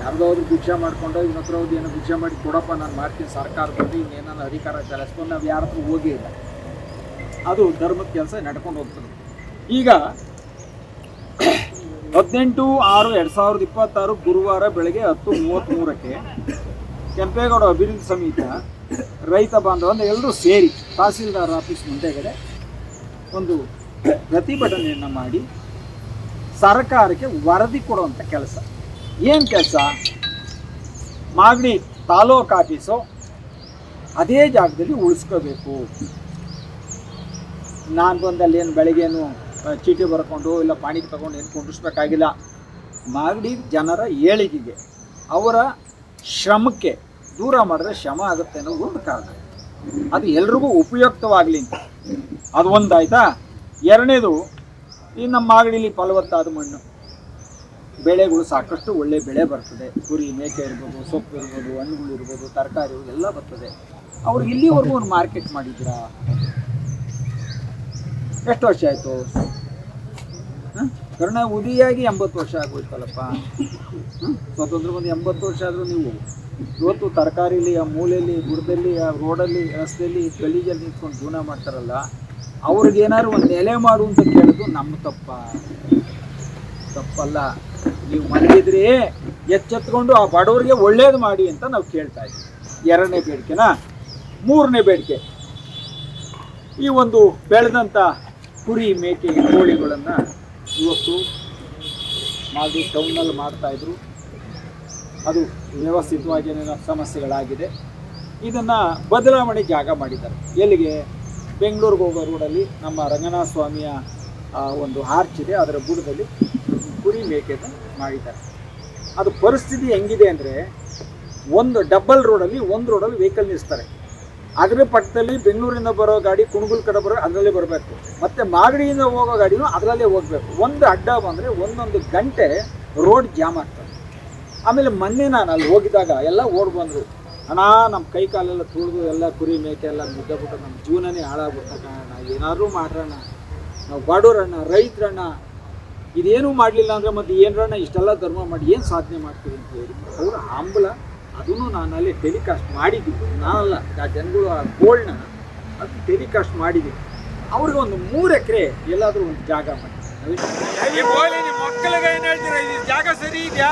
ಯಾರ್ದಾದ್ರು ಭಿಕ್ಷೆ ಮಾಡಿಕೊಂಡು ಇನ್ನೊತ್ರ ಹೋಗಿ ಏನೋ ಭಿಕ್ಷೆ ಮಾಡಿ ಕೊಡಪ್ಪ ನಾನು ಮಾಡ್ತೀನಿ ಸರ್ಕಾರದಲ್ಲಿ ಇನ್ನೇನೋ ಅಧಿಕಾರ ಚಲಾಯಿಸ್ಕೊಂಡು ನಾವು ಯಾರ ಹತ್ರ ಹೋಗೇ ಇಲ್ಲ. ಅದು ಧರ್ಮದ ಕೆಲಸ ನಡ್ಕೊಂಡು ಹೋಗ್ತದೆ. ಈಗ 18/6/2026 ಗುರುವಾರ ಬೆಳಗ್ಗೆ 10:33ಕ್ಕೆ ಕೆಂಪೇಗೌಡ ಅಭಿವೃದ್ಧಿ ಸಮಿತಿ ರೈತ ಬಾಂಧವ ಎಲ್ಲರೂ ಸೇರಿ ತಹಸೀಲ್ದಾರ್ ಆಫೀಸ್ ಮುಂದೆಗಡೆ ಒಂದು ಪ್ರತಿಭಟನೆಯನ್ನು ಮಾಡಿ ಸರ್ಕಾರಕ್ಕೆ ವರದಿ ಕೊಡುವಂಥ ಕೆಲಸ. ಏನು ಕೆಲಸ? ಮಾಗಡಿ ತಾಲೂಕು ಆಫೀಸು ಅದೇ ಜಾಗದಲ್ಲಿ ಉಳಿಸ್ಕೋಬೇಕು. ನಾನು ಬಂದಲ್ಲಿ ಏನು ಬೆಳಗ್ಗೆನು ಚೀಟಿ ಬರ್ಕೊಂಡು ಇಲ್ಲ ಪಾಣಿಗೆ ತಗೊಂಡು ಏನು ಕೊಂಡಿಸ್ಬೇಕಾಗಿಲ್ಲ. ಮಾಗಡಿ ಜನರ ಏಳಿಗೆಗೆ ಅವರ ಶ್ರಮಕ್ಕೆ ದೂರ ಮಾಡಿದ್ರೆ ಶ್ರಮ ಆಗುತ್ತೆ ಅನ್ನೋ ಒಂದು ಕಾರಣ. ಅದು ಎಲ್ರಿಗೂ ಉಪಯುಕ್ತವಾಗಲಿ ಅಂತ ಅದು ಒಂದಾಯ್ತಾ. ಎರಡನೇದು, ಈ ನಮ್ಮ ಮಾಗಡಿಲಿ ಫಲವತ್ತಾದ ಮಣ್ಣು, ಬೆಳೆಗಳು ಸಾಕಷ್ಟು ಒಳ್ಳೆ ಬೆಳೆ ಬರ್ತದೆ. ಕುರಿ ಮೇಕೆ ಇರ್ಬೋದು, ಸೊಪ್ಪು ಇರ್ಬೋದು, ಹಣ್ಣುಗಳು ಇರ್ಬೋದು, ತರಕಾರಿ ಎಲ್ಲ ಬರ್ತದೆ. ಅವ್ರಿಗೆ ಇಲ್ಲಿವರೆಗೂ ಒಂದು ಮಾರ್ಕೆಟ್ ಮಾಡಿದ್ದೀರಾ? ಎಷ್ಟು ವರ್ಷ ಆಯಿತು? ಕರ್ಣ ಉದಿಯಾಗಿ 80 ವರ್ಷ ಆಗೋಯ್ತಲ್ಲಪ್ಪ. ಸ್ವತಂತ್ರ ಬಂದು 80 ವರ್ಷ ಆದರೂ ನೀವು ಇವತ್ತು ತರಕಾರಿಲಿ ಆ ಮೂಲೆಯಲ್ಲಿ ಗುಡದಲ್ಲಿ ಆ ರೋಡಲ್ಲಿ ರಸ್ತೆಯಲ್ಲಿ ಗಲೀಜಲ್ಲಿ ನಿಂತ್ಕೊಂಡು ಜೀವನ ಮಾಡ್ತಾರಲ್ಲ, ಅವ್ರಿಗೇನಾದ್ರು ಒಂದು ನೆಲೆ ಮಾಡು ಅಂತ ಕೇಳೋದು ನಮ್ಮ ತಪ್ಪಲ್ಲ. ನೀವು ಮಲಗಿದ್ರೆ ಎಚ್ಚೆತ್ಕೊಂಡು ಆ ಬಡವರಿಗೆ ಒಳ್ಳೇದು ಮಾಡಿ ಅಂತ ನಾವು ಕೇಳ್ತಾ ಇದ್ದೀವಿ. ಎರಡನೇ ಬೇಡಿಕೆನಾ? ಮೂರನೇ ಬೇಡಿಕೆ, ಈ ಒಂದು ಬೆಳೆದಂಥ ಕುರಿ ಮೇಕೆ ಕೋಳಿಗಳನ್ನು ಇವತ್ತು ಮಾಗಡಿ ಟೌನಲ್ಲಿ ಮಾಡ್ತಾಯಿದ್ರು. ಅದು ವ್ಯವಸ್ಥಿತವಾಗಿ ಏನೇನೋ ಸಮಸ್ಯೆಗಳಾಗಿದೆ. ಇದನ್ನು ಬದಲಾವಣೆ ಜಾಗ ಮಾಡಿದ್ದಾರೆ. ಎಲ್ಲಿಗೆ? ಬೆಂಗಳೂರಿಗೆ ಹೋಗೋ ರೋಡಲ್ಲಿ ನಮ್ಮ ರಂಗನಾಥ ಸ್ವಾಮಿಯ ಒಂದು ಆರ್ಚ್ ಇದೆ, ಅದರ ಬುಡದಲ್ಲಿ ಕುರಿ ಮೇಕೆನ ಮಾಡಿದ್ದಾರೆ. ಅದು ಪರಿಸ್ಥಿತಿ ಹೆಂಗಿದೆ ಅಂದರೆ, ಒಂದು ಡಬಲ್ ರೋಡಲ್ಲಿ ಒಂದು ರೋಡಲ್ಲಿ ವೆಹಿಕಲ್ ನಿಲ್ಲಿಸ್ತಾರೆ. ಅದರ ಪಕ್ಕದಲ್ಲಿ ಬೆಂಗಳೂರಿಂದ ಬರೋ ಗಾಡಿ ಕುಣಗುಲ್ ಕಡೆ ಬರೋ ಅದರಲ್ಲೇ ಬರಬೇಕು, ಮತ್ತು ಮಾಗಡಿಯಿಂದ ಹೋಗೋ ಗಾಡಿನೂ ಅದರಲ್ಲೇ ಹೋಗಬೇಕು. ಒಂದು ಅಡ್ಡ ಬಂದರೆ ಒಂದೊಂದು ಗಂಟೆ ರೋಡ್ ಜಾಮ್ ಆಗ್ತದೆ. ಆಮೇಲೆ ಮೊನ್ನೆ ನಾನು ಅಲ್ಲಿ ಹೋಗಿದ್ದಾಗ ಎಲ್ಲ ಓಡ್ ಬಂದರು, ಅಣ್ಣ ನಮ್ಮ ಕೈ ಕಾಲೆಲ್ಲ ತುಳಿದು ಎಲ್ಲ ಕುರಿ ಮೇಕೆ ಎಲ್ಲ ಮುದ್ದಬಿಟ್ಟು ನಮ್ಮ ಜೀವನನೇ ಹಾಳಾಗ್ಬಿಡ್ತಕ್ಕ, ನಾವು ಏನಾದರೂ ಮಾಡ್ರಣ್ಣ, ನಾವು ಬಡವ್ರಣ್ಣ, ರೈತರಣ್ಣ, ಇದೇನೂ ಮಾಡಲಿಲ್ಲ ಅಂದರೆ ಮತ್ತೆ ಏನರಣ್ಣ ಇಷ್ಟೆಲ್ಲ ಧರ್ಮ ಮಾಡಿ ಏನು ಸಾಧನೆ ಮಾಡ್ತೀವಿ ಅಂತ ಹೇಳಿ ಅವರ ಹಂಬಲ. ಅದನ್ನು ನಾನು ಅಲ್ಲಿ ಟೆಲಿಕಾಸ್ಟ್ ಮಾಡಿದ್ದೀವಿ, ನಾನಲ್ಲ, ಆ ಜನಗಳು ಆ ಗೋಲ್ಡ್ನ ಅದು ಟೆಲಿಕಾಸ್ಟ್ ಮಾಡಿದ್ದೀವಿ. ಅವ್ರಿಗೆ ಒಂದು 3 ಎಕರೆ ಎಲ್ಲಾದರೂ ಒಂದು ಜಾಗ ಮಾಡಿ. ಮಕ್ಕಳಿಗೆ ಏನು ಹೇಳ್ತೀರಾ? ಇದು ಜಾಗ ಸರಿ ಇದೆಯಾ?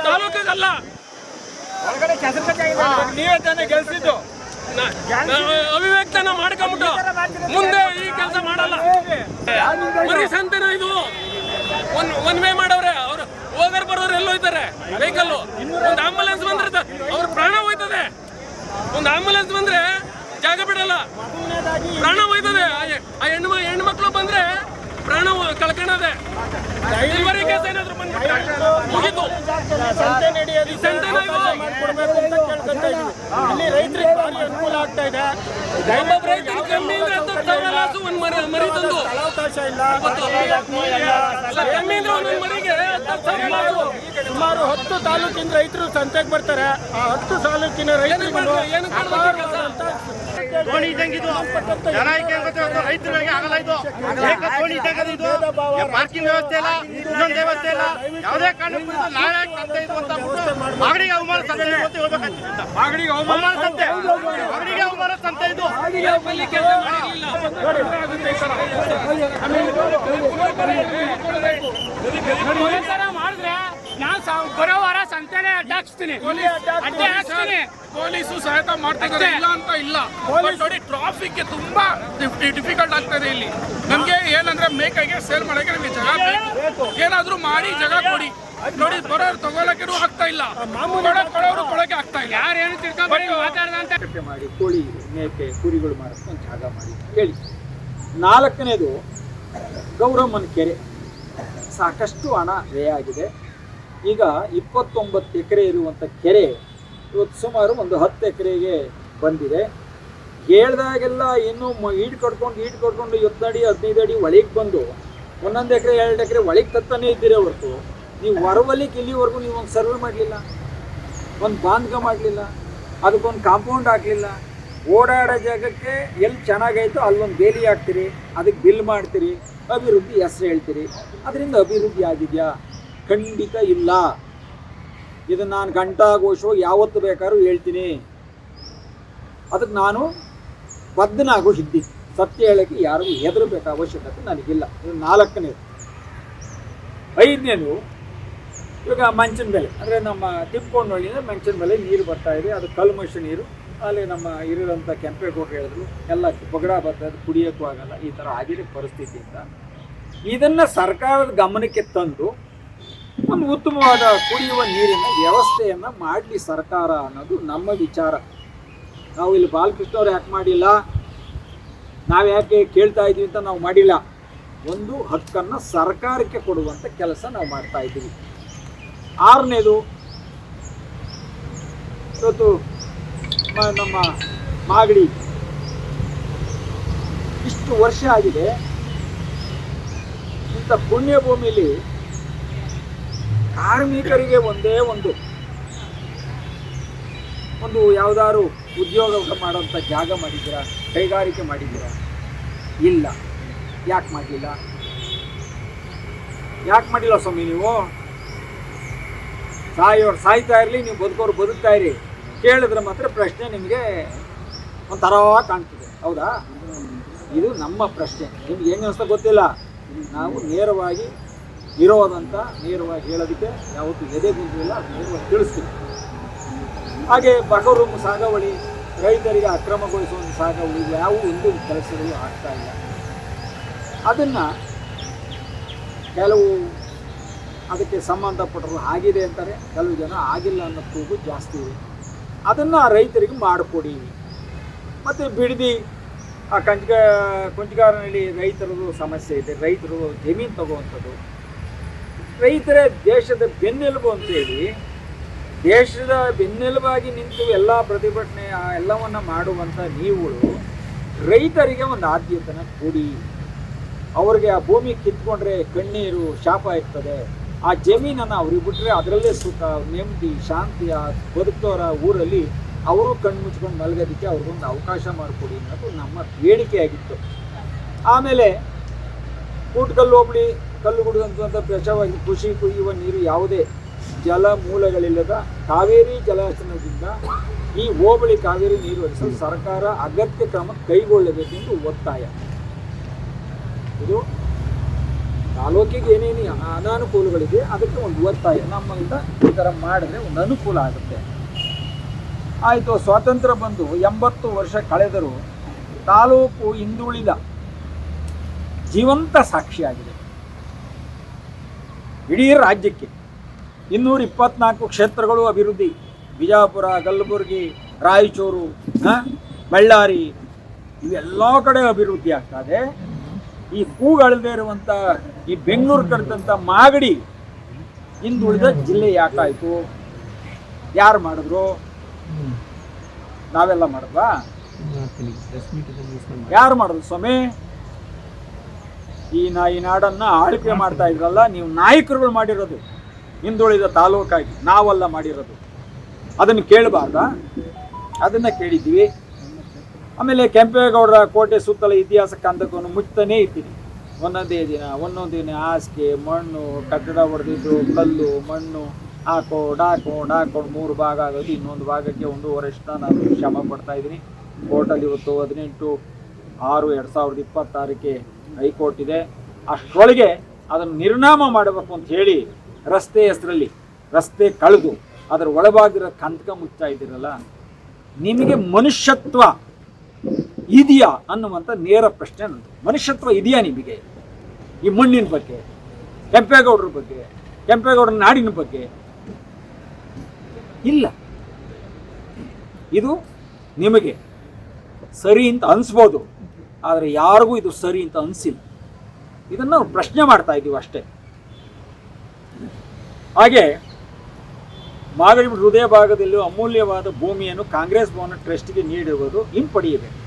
ತಾಲೂಕಲ್ಲ, ನೀವೇ ತಾನೇ ಗೆಲ್ಸಿದ್ದು. ಅವಿವೇಕ್ತನ ಮಾಡ್ಕೊಂಬಿಟ್ಟು ಮುಂದೆ ಈ ಕೆಲಸ ಮಾಡಲ್ಲ. ಬರೀ ಸಂತೆನ ಇದು ಒನ್ ವೇ ಮಾಡವ್ರೆ. ಅವ್ರು ಹೋಗೋರು ಬರೋರು ಎಲ್ಲ ಹೋಯ್ತಾರೆ. ವೆಹಿಕಲ್ ಒಂದು ಆಂಬುಲೆನ್ಸ್ ಬಂದ್ರೆ ಅವ್ರ ಪ್ರಾಣ ಹೋಯ್ತದೆ. ಒಂದು ಆಂಬುಲೆನ್ಸ್ ಬಂದ್ರೆ ಜಾಗ ಬಿಡಲ್ಲ, ಪ್ರಾಣ ಹೋಯ್ತದೆ. ಆ ಹೆಣ್ಣು ಮಕ್ಕಳು ಬಂದ್ರೆ ಪ್ರಾಣ ಕಳ್ಕೊಳ್ಳೋದೆ. ಡೆಲಿವರಿ ಕೇಸ್ ಏನಾದ್ರು ಬಂದ್ಬಿಟ್ರೆ ಮುಗಿತು. ಸಂತೆ ನಡೆಯೋದು ಅಲ್ಲಿ ರೈತರಿಗೆ ಭಾರಿ ಅನುಕೂಲ ಆಗ್ತಾ ಇದೆ. ಸ್ಥಳಾವಕಾಶ ಇಲ್ಲ. ಸುಮಾರು 10 ತಾಲೂಕಿನ ರೈತರು ಸಂತೆಗೆ ಬರ್ತಾರೆ. ಆ 10 ತಾಲೂಕಿನ ರೈತರಿಗೆ ದೋಣಿ ಇದ್ದಂಗಿದು ಜನ ರೈತರಿಗೆ ಆಗಲ್ಲ. ಇದು ದೋಣಿ ಇದ್ದಂಗ ಇದು ಪಾರ್ಕಿಂಗ್ ವ್ಯವಸ್ಥೆ ಇಲ್ಲ, ಇನ್ನೊಂದು ವ್ಯವಸ್ಥೆ ಇಲ್ಲ. ಯಾವುದೇ ಕಾರಣಕ್ಕೂ ನಾಳೆ ಆಗ್ತಾ ಇದು ಅಂತ ಮಾಗಡಿಗೆ ಅವಮಾನ ಸಂತೆ ಹೇಳ್ಬೇಕಂತ. ಮಾಗಡಿಗೆ ಅವಮಾನ ಸಂತೆ, ಮಾಗಡಿಗೆ ಅವಮಾನ ಸಂತೆ ಇದು. ಮಾಡಿದ್ರೆ ನಾನು ಬರೋ ವಾರ ಸಂತೆನೆ ಅಡ್ಡಾಕ್ಸ್ತೀನಿ. ಪೊಲೀಸು ಸಹಾಯತ ಮಾಡ್ತಿದ್ದಾರೆ, ಇಲ್ಲ ಅಂತ ಇಲ್ಲ. ನೋಡಿ ಟ್ರಾಫಿಕ್ ತುಂಬಾ ಡಿಫಿಕಲ್ಟ್ ಆಗ್ತದೆ ಇಲ್ಲಿ. ನಮ್ಗೆ ಏನಂದ್ರೆ ಮೇಕಾಗೆ ಸೇಲ್ ಮಾಡಕ್ಕೆ ನಮಗೆ ಜಾಗ ಬೇಕು. ಏನಾದ್ರೂ ಮಾಡಿ ಜಾಗ ಕೊಡಿ. ನೋಡಿ ಬರೋರು ತಗೊಳಕ್ಕೆ ಆಗ್ತಾ ಇಲ್ಲ, ಕೊಡೋರು ಕೊಡಕ್ಕೆ ಆಗ್ತಾ ಇಲ್ಲ. ಯಾರೇನು ತಿಳ್ಕೊಂಡ್ಬರಿ ಮಾತಾಡ್ದಂತ ಮಾಡಿ ಕೋಳಿ ಮೇಕೆ ಕುರಿಗಳು ಮಾರಕ್ಕೆ ಒಂದು ಜಾಗ ಮಾಡಿ ಹೇಳಿ. 4ನೇದು ಗೌರಮ್ಮನ ಕೆರೆ, ಸಾಕಷ್ಟು ಹಣ ವ್ಯಯ ಆಗಿದೆ. ಈಗ 29 ಎಕರೆ ಇರುವಂಥ ಕೆರೆ ಇವತ್ತು ಸುಮಾರು ಒಂದು 10 ಎಕರೆಗೆ ಬಂದಿದೆ. ಹೇಳ್ದಾಗೆಲ್ಲ ಇನ್ನೂ ಈಡ್ ಕಟ್ಕೊಂಡು 10 ಅಡಿ 15 ಅಡಿ ಒಳಗೆ ಬಂದು 1 ಎಕರೆ 2 ಎಕರೆ ಒಳಗೆ ತತ್ತಾನೇ ಇದ್ದೀರಿ ಹೊರತು ನೀವು ಹೊರವಲಿಕ್ಕೆ ಇಲ್ಲಿವರೆಗೂ ನೀವು ಒಂದು ಸರ್ವೆ ಮಾಡಲಿಲ್ಲ, ಒಂದು ಬಾಂಧಕ ಮಾಡಲಿಲ್ಲ, ಅದಕ್ಕೊಂದು ಕಾಂಪೌಂಡ್ ಹಾಕಲಿಲ್ಲ. ಓಡಾಡೋ ಜಾಗಕ್ಕೆ ಎಲ್ಲಿ ಚೆನ್ನಾಗೈತೋ ಅಲ್ಲೊಂದು ಬೇಲಿ ಹಾಕ್ತೀರಿ, ಅದಕ್ಕೆ ಬಿಲ್ ಮಾಡ್ತೀರಿ, ಅಭಿವೃದ್ಧಿ ಹೆಸರು ಹೇಳ್ತೀರಿ. ಅದರಿಂದ ಅಭಿವೃದ್ಧಿ ಆಗಿದೆಯಾ? ಖಂಡಿತ ಇಲ್ಲ. ಇದನ್ನು ನಾನು ಘಂಟಾಘೋಷ ಯಾವತ್ತು ಬೇಕಾದ್ರೂ ಹೇಳ್ತೀನಿ. ಅದಕ್ಕೆ ನಾನು ಬದ್ಧನಾಗೋ ಸಿದ್ಧಿ. ಸತ್ಯ ಹೇಳೋಕ್ಕೆ ಯಾರಿಗೂ ಹೆದರಬೇಕಾದ ಅವಶ್ಯಕತೆ ನನಗಿಲ್ಲ. ಇದು 4ನೇದು. 5ನೇದು ಇವಾಗ ಮಂಚಿನ ಬೆಲೆ, ಅಂದರೆ ನಮ್ಮ ತಿಪ್ಕೊಂಡೊಳ್ಳಿಂದ ಮಂಚಿನ ಬೆಲೆ ನೀರು ಬರ್ತಾ ಇದೆ. ಅದು ಕಲ್ಮಶ ನೀರು. ಅಲ್ಲಿ ನಮ್ಮ ಇರೋಂಥ ಕೆಂಪೇಗೌಡರು ಹೇಳಿದ್ರು ಎಲ್ಲ ಪಗಡ ಬರ್ತದೆ, ಕುಡಿಯೋಕ್ಕೂ ಆಗಲ್ಲ. ಈ ಥರ ಆಗಿದೆ ಪರಿಸ್ಥಿತಿಯಿಂದ ಇದನ್ನು ಸರ್ಕಾರದ ಗಮನಕ್ಕೆ ತಂದು ಒಂದು ಉತ್ತಮವಾದ ಕುಡಿಯುವ ನೀರಿನ ವ್ಯವಸ್ಥೆಯನ್ನು ಮಾಡಲಿ ಸರ್ಕಾರ ಅನ್ನೋದು ನಮ್ಮ ವಿಚಾರ. ನಾವು ಇಲ್ಲಿ ಬಾಲಕೃಷ್ಣ ಅವ್ರು ಯಾಕೆ ಮಾಡಿಲ್ಲ, ನಾವು ಯಾಕೆ ಕೇಳ್ತಾ ಇದ್ದೀವಿ ಅಂತ ನಾವು ಮಾಡಿಲ್ಲ. ಒಂದು ಹಕ್ಕನ್ನು ಸರ್ಕಾರಕ್ಕೆ ಕೊಡುವಂಥ ಕೆಲಸ ನಾವು ಮಾಡ್ತಾ ಇದ್ದೀವಿ. 6ನೇದು ಇವತ್ತು ನಮ್ಮ ಮಾಗಡಿ ಇಷ್ಟು ವರ್ಷ ಆಗಿದೆ. ಇಂಥ ಪುಣ್ಯ ಭೂಮಿಲಿ ಕಾರ್ಮಿಕರಿಗೆ ಒಂದೇ ಒಂದು ಯಾವುದಾದ್ರು ಉದ್ಯೋಗ ಮಾಡೋಂಥ ಜಾಗ ಮಾಡಿದ್ದೀರಾ? ಕೈಗಾರಿಕೆ ಮಾಡಿದ್ದೀರಾ? ಇಲ್ಲ. ಯಾಕೆ ಮಾಡಲಿಲ್ಲ? ಯಾಕೆ ಮಾಡಿಲ್ಲ ಸ್ವಾಮಿ? ನೀವು ಸಾಯೋರು ಸಾಯ್ತಾ ಇರಲಿ, ನೀವು ಬದುಕೋರು ಬದುಕ್ತಾ ಇರಿ. ಕೇಳಿದ್ರೆ ಮಾತ್ರ ಪ್ರಶ್ನೆ ನಿಮಗೆ ಒಂಥರ ಕಾಣ್ತದೆ. ಹೌದಾ? ಇದು ನಮ್ಮ ಪ್ರಶ್ನೆ. ನಿಮ್ಗೆ ಹೆಂಗೆ ಅನಿಸ್ತಾ ಗೊತ್ತಿಲ್ಲ. ನಾವು ನೇರವಾಗಿ ಇರೋದಂತ ನೇರವಾಗಿ ಹೇಳೋದಕ್ಕೆ ಯಾವತ್ತೂ ಎದೆಗುಂದಿಲ್ಲ. ಅದು ನೇರವಾಗಿ ತಿಳಿಸ್ತೀವಿ. ಹಾಗೆ ಬಗರು ಸಾಗಾವಳಿ, ರೈತರಿಗೆ ಅಕ್ರಮಗೊಳಿಸುವ ಸಾಗಾವಳಿ, ಯಾವ ಒಂದು ಕೆಲಸಗಳು ಆಗ್ತಾ ಇಲ್ಲ. ಅದನ್ನು ಕೆಲವು ಅದಕ್ಕೆ ಸಂಬಂಧಪಟ್ಟರು ಆಗಿದೆ ಅಂತಾರೆ, ಕೆಲವು ಜನ ಆಗಿಲ್ಲ ಅನ್ನೋ ಕೂಗು ಜಾಸ್ತಿ ಇದೆ. ಅದನ್ನು ರೈತರಿಗೆ ಮಾಡಿಕೊಡಿ. ಮತ್ತು ಬಿಡದಿ ಆ ಕುಂಚಗಾರನಲ್ಲಿ ರೈತರದು ಸಮಸ್ಯೆ ಇದೆ. ರೈತರು ಜಮೀನು ತಗೋವಂಥದ್ದು. ರೈತರೇ ದೇಶದ ಬೆನ್ನೆಲುಬು ಅಂತೇಳಿ ದೇಶದ ಬೆನ್ನೆಲುಬಾಗಿ ನಿಂತು ಎಲ್ಲ ಪ್ರತಿಭಟನೆ ಎಲ್ಲವನ್ನು ಮಾಡುವಂಥ ನೀವುಗಳು ರೈತರಿಗೆ ಒಂದು ಆದ್ಯತೆನ ಕೊಡಿ. ಅವ್ರಿಗೆ ಆ ಭೂಮಿ ಕಿತ್ಕೊಂಡ್ರೆ ಕಣ್ಣೀರು ಶಾಪ ಇರ್ತದೆ. ಆ ಜಮೀನನ್ನು ಅವ್ರಿಗೆ ಬಿಟ್ಟರೆ ಅದರಲ್ಲೇ ಸುಖ, ನೆಮ್ಮದಿ, ಶಾಂತಿ, ಆ ಬದುಕೋರ ಊರಲ್ಲಿ ಅವರು ಕಣ್ಣು ಮುಚ್ಕೊಂಡು ಮಲಗೋದಕ್ಕೆ ಅವ್ರಿಗೊಂದು ಅವಕಾಶ ಮಾಡಿಕೊಡಿ ಅನ್ನೋದು ನಮ್ಮ ಬೇಡಿಕೆಯಾಗಿತ್ತು. ಆಮೇಲೆ ಕೂಟ್ಕಲ್ಲು ಹೋಬಳಿ ಕಲ್ಲುಗುಡು ಅಂತ ಪ್ರಚಾರವಾಗಿ ಕೃಷಿ ಕುಡಿಯುವ ನೀರು ಯಾವುದೇ ಜಲ ಮೂಲಗಳಿಲ್ಲದ ಕಾವೇರಿ ಜಲಾಶಯದಿಂದ ಈ ಹೋಬಳಿ ಕಾವೇರಿ ನೀರು ಹರಿಸಲು ಸರ್ಕಾರ ಅಗತ್ಯ ಕ್ರಮ ಕೈಗೊಳ್ಳಬೇಕೆಂದು ಒತ್ತಾಯ. ಇದು ತಾಲೂಕಿಗೆ ಏನೇನು ಅನಾನುಕೂಲಗಳಿದೆ ಅದಕ್ಕೆ ಒಂದು ಒತ್ತಾಯ. ನಮ್ಮಿಂದ ಈ ಥರ ಮಾಡಿದ್ರೆ ಒಂದು ಅನುಕೂಲ ಆಗುತ್ತೆ. ಆಯಿತು. ಸ್ವಾತಂತ್ರ್ಯ ಬಂದು 80 ವರ್ಷ ಕಳೆದರೂ ತಾಲೂಕು ಹಿಂದುಳಿದ ಜೀವಂತ ಸಾಕ್ಷಿಯಾಗಿದೆ. ಇಡೀ ರಾಜ್ಯಕ್ಕೆ 224 ಕ್ಷೇತ್ರಗಳು ಅಭಿವೃದ್ಧಿ. ಬಿಜಾಪುರ, ಕಲಬುರಗಿ, ರಾಯಚೂರು, ಬಳ್ಳಾರಿ ಇವೆಲ್ಲ ಕಡೆ ಅಭಿವೃದ್ಧಿ ಆಗ್ತದೆ. ಈ ಕೂಗಳದೇ ಇರುವಂಥ ಈ ಬೆಂಗಳೂರು ಕರೆದಂಥ ಮಾಗಡಿ ಹಿಂದುಳಿದ ಜಿಲ್ಲೆ ಯಾಕಾಯಿತು? ಯಾರು ಮಾಡಿದ್ರು? ನಾವೆಲ್ಲ ಮಾಡಿದ್ವಾ? ಯಾರು ಮಾಡೋದು ಸ್ವಾಮಿ? ಈ ನಾಡನ್ನ ಆಳ್ವಿಕೆ ಮಾಡ್ತಾ ಇದ್ರಲ್ಲ ನೀವು, ನಾಯಕರುಗಳು ಮಾಡಿರೋದು, ಹಿಂದುಳಿದ ತಾಲೂಕಾಗಿ ನಾವೆಲ್ಲ ಮಾಡಿರೋದು. ಅದನ್ನು ಕೇಳಬಾರ್ದ? ಅದನ್ನು ಕೇಳಿದ್ದೀವಿ. ಆಮೇಲೆ ಕೆಂಪೇಗೌಡರ ಕೋಟೆ ಸುತ್ತಲ ಇತಿಹಾಸ ಕಂದಕವನ್ನು ಮುಚ್ತಾನೇ ಇರ್ತೀನಿ. ಒಂದೊಂದು ದಿನ ಹಾಸಿಗೆ, ಮಣ್ಣು, ಕಟ್ಟಡ ಹೊಡೆದಿದ್ದು, ಕಲ್ಲು ಮಣ್ಣು ಹಾಕೊಂಡು 3 ಭಾಗ ಆಗೋದು. ಇನ್ನೊಂದು ಭಾಗಕ್ಕೆ 1.5 ವರ್ಷ ನಾನು ಶ್ರಮ ಪಡ್ತಾ ಇದ್ದೀನಿ. ಕೋರ್ಟಲ್ಲಿ ಇವತ್ತು 18/6/2026 ಹೈಕೋರ್ಟ್ ಇದೆ. ಅಷ್ಟರೊಳಗೆ ಅದನ್ನು ನಿರ್ನಾಮ ಮಾಡಬೇಕು ಅಂತ ಹೇಳಿ ರಸ್ತೆ ಹೆಸರಲ್ಲಿ ರಸ್ತೆ ಕಳೆದು ಅದರ ಒಳಭಾಗಿರೋ ಕಂದಕ ಮುಚ್ತಾ ಇದ್ದೀರಲ್ಲ, ನಿಮಗೆ ಮನುಷ್ಯತ್ವ ಇದೆಯಾ ಅನ್ನುವಂಥ ನೇರ ಪ್ರಶ್ನೆ ನಂದು. ಮನುಷ್ಯತ್ವ ಇದೆಯಾ ನಿಮಗೆ? ಈ ಮಣ್ಣಿನ ಬಗ್ಗೆ, ಕೆಂಪೇಗೌಡರ ಬಗ್ಗೆ, ಕೆಂಪೇಗೌಡರ ನಾಡಿನ ಬಗ್ಗೆ ಇಲ್ಲ. ಇದು ನಿಮಗೆ ಸರಿ ಅಂತ ಅನಿಸ್ಬೋದು, ಆದರೆ ಯಾರಿಗೂ ಇದು ಸರಿ ಅಂತ ಅನಿಸಿಲ್ಲ. ಇದನ್ನು ನಾವು ಪ್ರಶ್ನೆ ಮಾಡ್ತಾ ಇದ್ದೀವಿ ಅಷ್ಟೇ. ಹಾಗೆ ಮಾಗಡಿ ಹೃದಯ ಭಾಗದಲ್ಲೂ ಅಮೂಲ್ಯವಾದ ಭೂಮಿಯನ್ನು ಕಾಂಗ್ರೆಸ್ ಭವನ ಟ್ರಸ್ಟ್ಗೆ ನೀಡಿರುವುದು ಹಿಂಪಡೆಯಬೇಕು.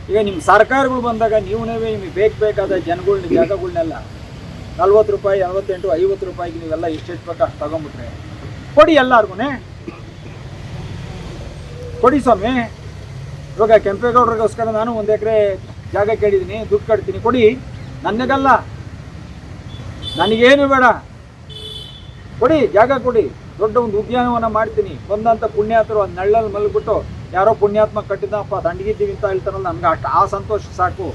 ಈಗ ನಿಮ್ಮ ಸರ್ಕಾರಗಳು ಬಂದಾಗ ನಿಮಗೆ ಬೇಕಾದ ಜನಗಳನ್ನ ಜಾಗಗಳನ್ನೆಲ್ಲ 40 ರೂಪಾಯಿ 48 50 ರೂಪಾಯಿಗೆ ನೀವೆಲ್ಲ ಎಷ್ಟೆಷ್ಟು ಬೇಕು ಅಷ್ಟು ತಗೊಂಬಿಟ್ರೆ ಕೊಡಿ, ಎಲ್ಲಾರ್ಗು ಕೊಡಿ ಸ್ವಾಮಿ. ಇವಾಗ ಕೆಂಪೇಗೌಡರಿಗೋಸ್ಕರ ನಾನು 1 ಎಕರೆ ಜಾಗ ಕೇಳಿದ್ದೀನಿ, ದುಡ್ಡು ಕಟ್ತೀನಿ, ಕೊಡಿ. ನನಗಲ್ಲ, ನನಗೇನು ಬೇಡ, ಕೊಡಿ, ಜಾಗ ಕೊಡಿ. ದೊಡ್ಡ ಒಂದು ಉದ್ಯಾನವನ ಮಾಡ್ತೀನಿ. ಬಂದಂಥ ಪುಣ್ಯಾತರು ಒಂದು ನಳ್ಳಲ್ಲಿ ಮಲಗಿಬಿಟ್ಟು ಯಾರೋ ಪುಣ್ಯಾತ್ಮ ಕಟ್ಟಿದಪ್ಪ ದಂಡಗಿದ್ದೀವಿ ಅಂತ ಹೇಳ್ತಾರಲ್ಲ, ನಮ್ಗೆ ಅಷ್ಟು ಆ ಸಂತೋಷ ಸಾಕು.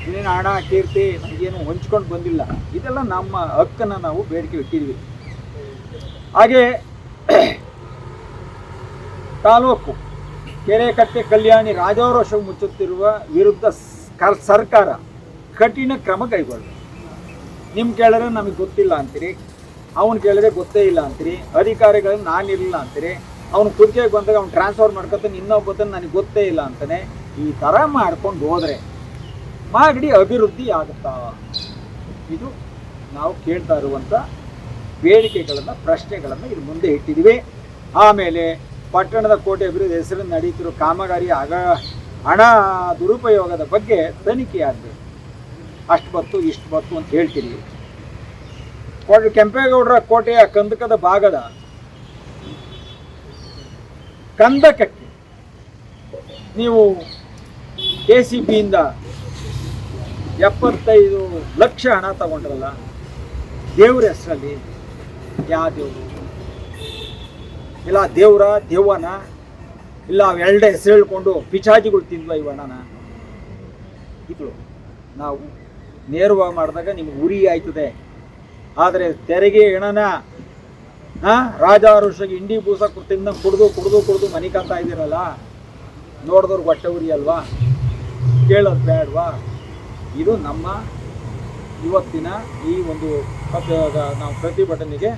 ಇನ್ನೇನು ಹಣ ಕೀರ್ತಿ ನಮಗೇನು ಹೊಂಚ್ಕೊಂಡು ಬಂದಿಲ್ಲ. ಇದೆಲ್ಲ ನಮ್ಮ ಹಕ್ಕನ್ನು ನಾವು ಬೇಡಿಕೆ ಇಟ್ಟಿದ್ವಿ. ಹಾಗೆ ತಾಲೂಕು ಕೆರೆಕಟ್ಟೆ ಕಲ್ಯಾಣಿ ರಾಜಾರೋಷ ಮುಚ್ಚುತ್ತಿರುವ ವಿರುದ್ಧ ಸರ್ಕಾರ ಕಠಿಣ ಕ್ರಮ ಕೈಗೊಳ್ಳಿ. ನಿಮ್ಮ ಕೇಳಿದ್ರೆ ನಮಗೆ ಗೊತ್ತಿಲ್ಲ ಅಂತೀರಿ, ಅವನು ಕೇಳಿದ್ರೆ ಗೊತ್ತೇ ಇಲ್ಲ ಅಂತೀರಿ, ಅಧಿಕಾರಿಗಳನ್ನ ನಾನಿರಲಿಲ್ಲ ಅಂತೀರಿ, ಅವನು ಕುರ್ಚಿಗೆ ಬಂದಾಗ ಅವ್ನು ಟ್ರಾನ್ಸ್ಫರ್ ಮಾಡ್ಕೊತಾನೆ, ಇನ್ನೊಬ್ಬತನ ನನಗೆ ಗೊತ್ತೇ ಇಲ್ಲ ಅಂತಾನೆ. ಈ ಥರ ಮಾಡ್ಕೊಂಡು ಹೋದರೆ ಮಾಗಡಿ ಅಭಿವೃದ್ಧಿ ಆಗುತ್ತಾ? ಇದು ನಾವು ಕೇಳ್ತಾ ಇರುವಂಥ ಬೇಡಿಕೆಗಳನ್ನು, ಪ್ರಶ್ನೆಗಳನ್ನು ಇದು ಮುಂದೆ ಇಟ್ಟಿದ್ದೀವಿ. ಆಮೇಲೆ ಪಟ್ಟಣದ ಕೋಟೆ ಅಭಿವೃದ್ಧಿ ಹೆಸರಲ್ಲಿ ನಡೆಯುತ್ತಿರುವ ಕಾಮಗಾರಿ ಹಣ ದುರುಪಯೋಗದ ಬಗ್ಗೆ ತನಿಖೆ ಆಗಬೇಕು. ಅಷ್ಟು ಬತ್ತು ಇಷ್ಟು ಬತ್ತು ಅಂತ ಹೇಳ್ತೀರಿ. ಕೆಂಪೇಗೌಡರ ಕೋಟೆಯ ಕಂದಕದ ಭಾಗದ ಕಂದಕಕ್ಕೆ ನೀವು KCBಯಿಂದ 75 ಲಕ್ಷ ಹಣ ತಗೊಂಡ್ರಲ್ಲ, ದೇವ್ರ ಹೆಸರಲ್ಲಿ. ಯಾವ ದೇವರು? ಇಲ್ಲ ದೇವನ ಇಲ್ಲ ಅವೆರಡೆ ಹೆಸರು ಹೇಳ್ಕೊಂಡು ಪಿಚಾಜಿಗಳು ತಿಂದ್ವ ಇವಣ್ಣನ? ಇದು ನಾವು ನೇರವಾಗಿ ಮಾಡಿದಾಗ ನಿಮ್ಗೆ ಉರಿ ಆಯ್ತದೆ. ಆದರೆ ತೆರಿಗೆ ಹೆಣನ ರಾಜಾರುಷಿಗೆ ಇಂಡಿ ಬೂಸ ತಿಂದ ಕುಡ್ದು ಮನೆ ಕಾಂತಾ ಇದ್ದೀರಲ್ಲ, ನೋಡಿದವ್ರಿಗೆ ಹೊಟ್ಟೆ ಉರಿ ಅಲ್ವಾ? ಕೇಳೋದು ಬೇಡವಾ? ಇದು ನಮ್ಮ ಇವತ್ತಿನ ಈ ಒಂದು ನಾವು ಪ್ರತಿಭಟನೆಗೆ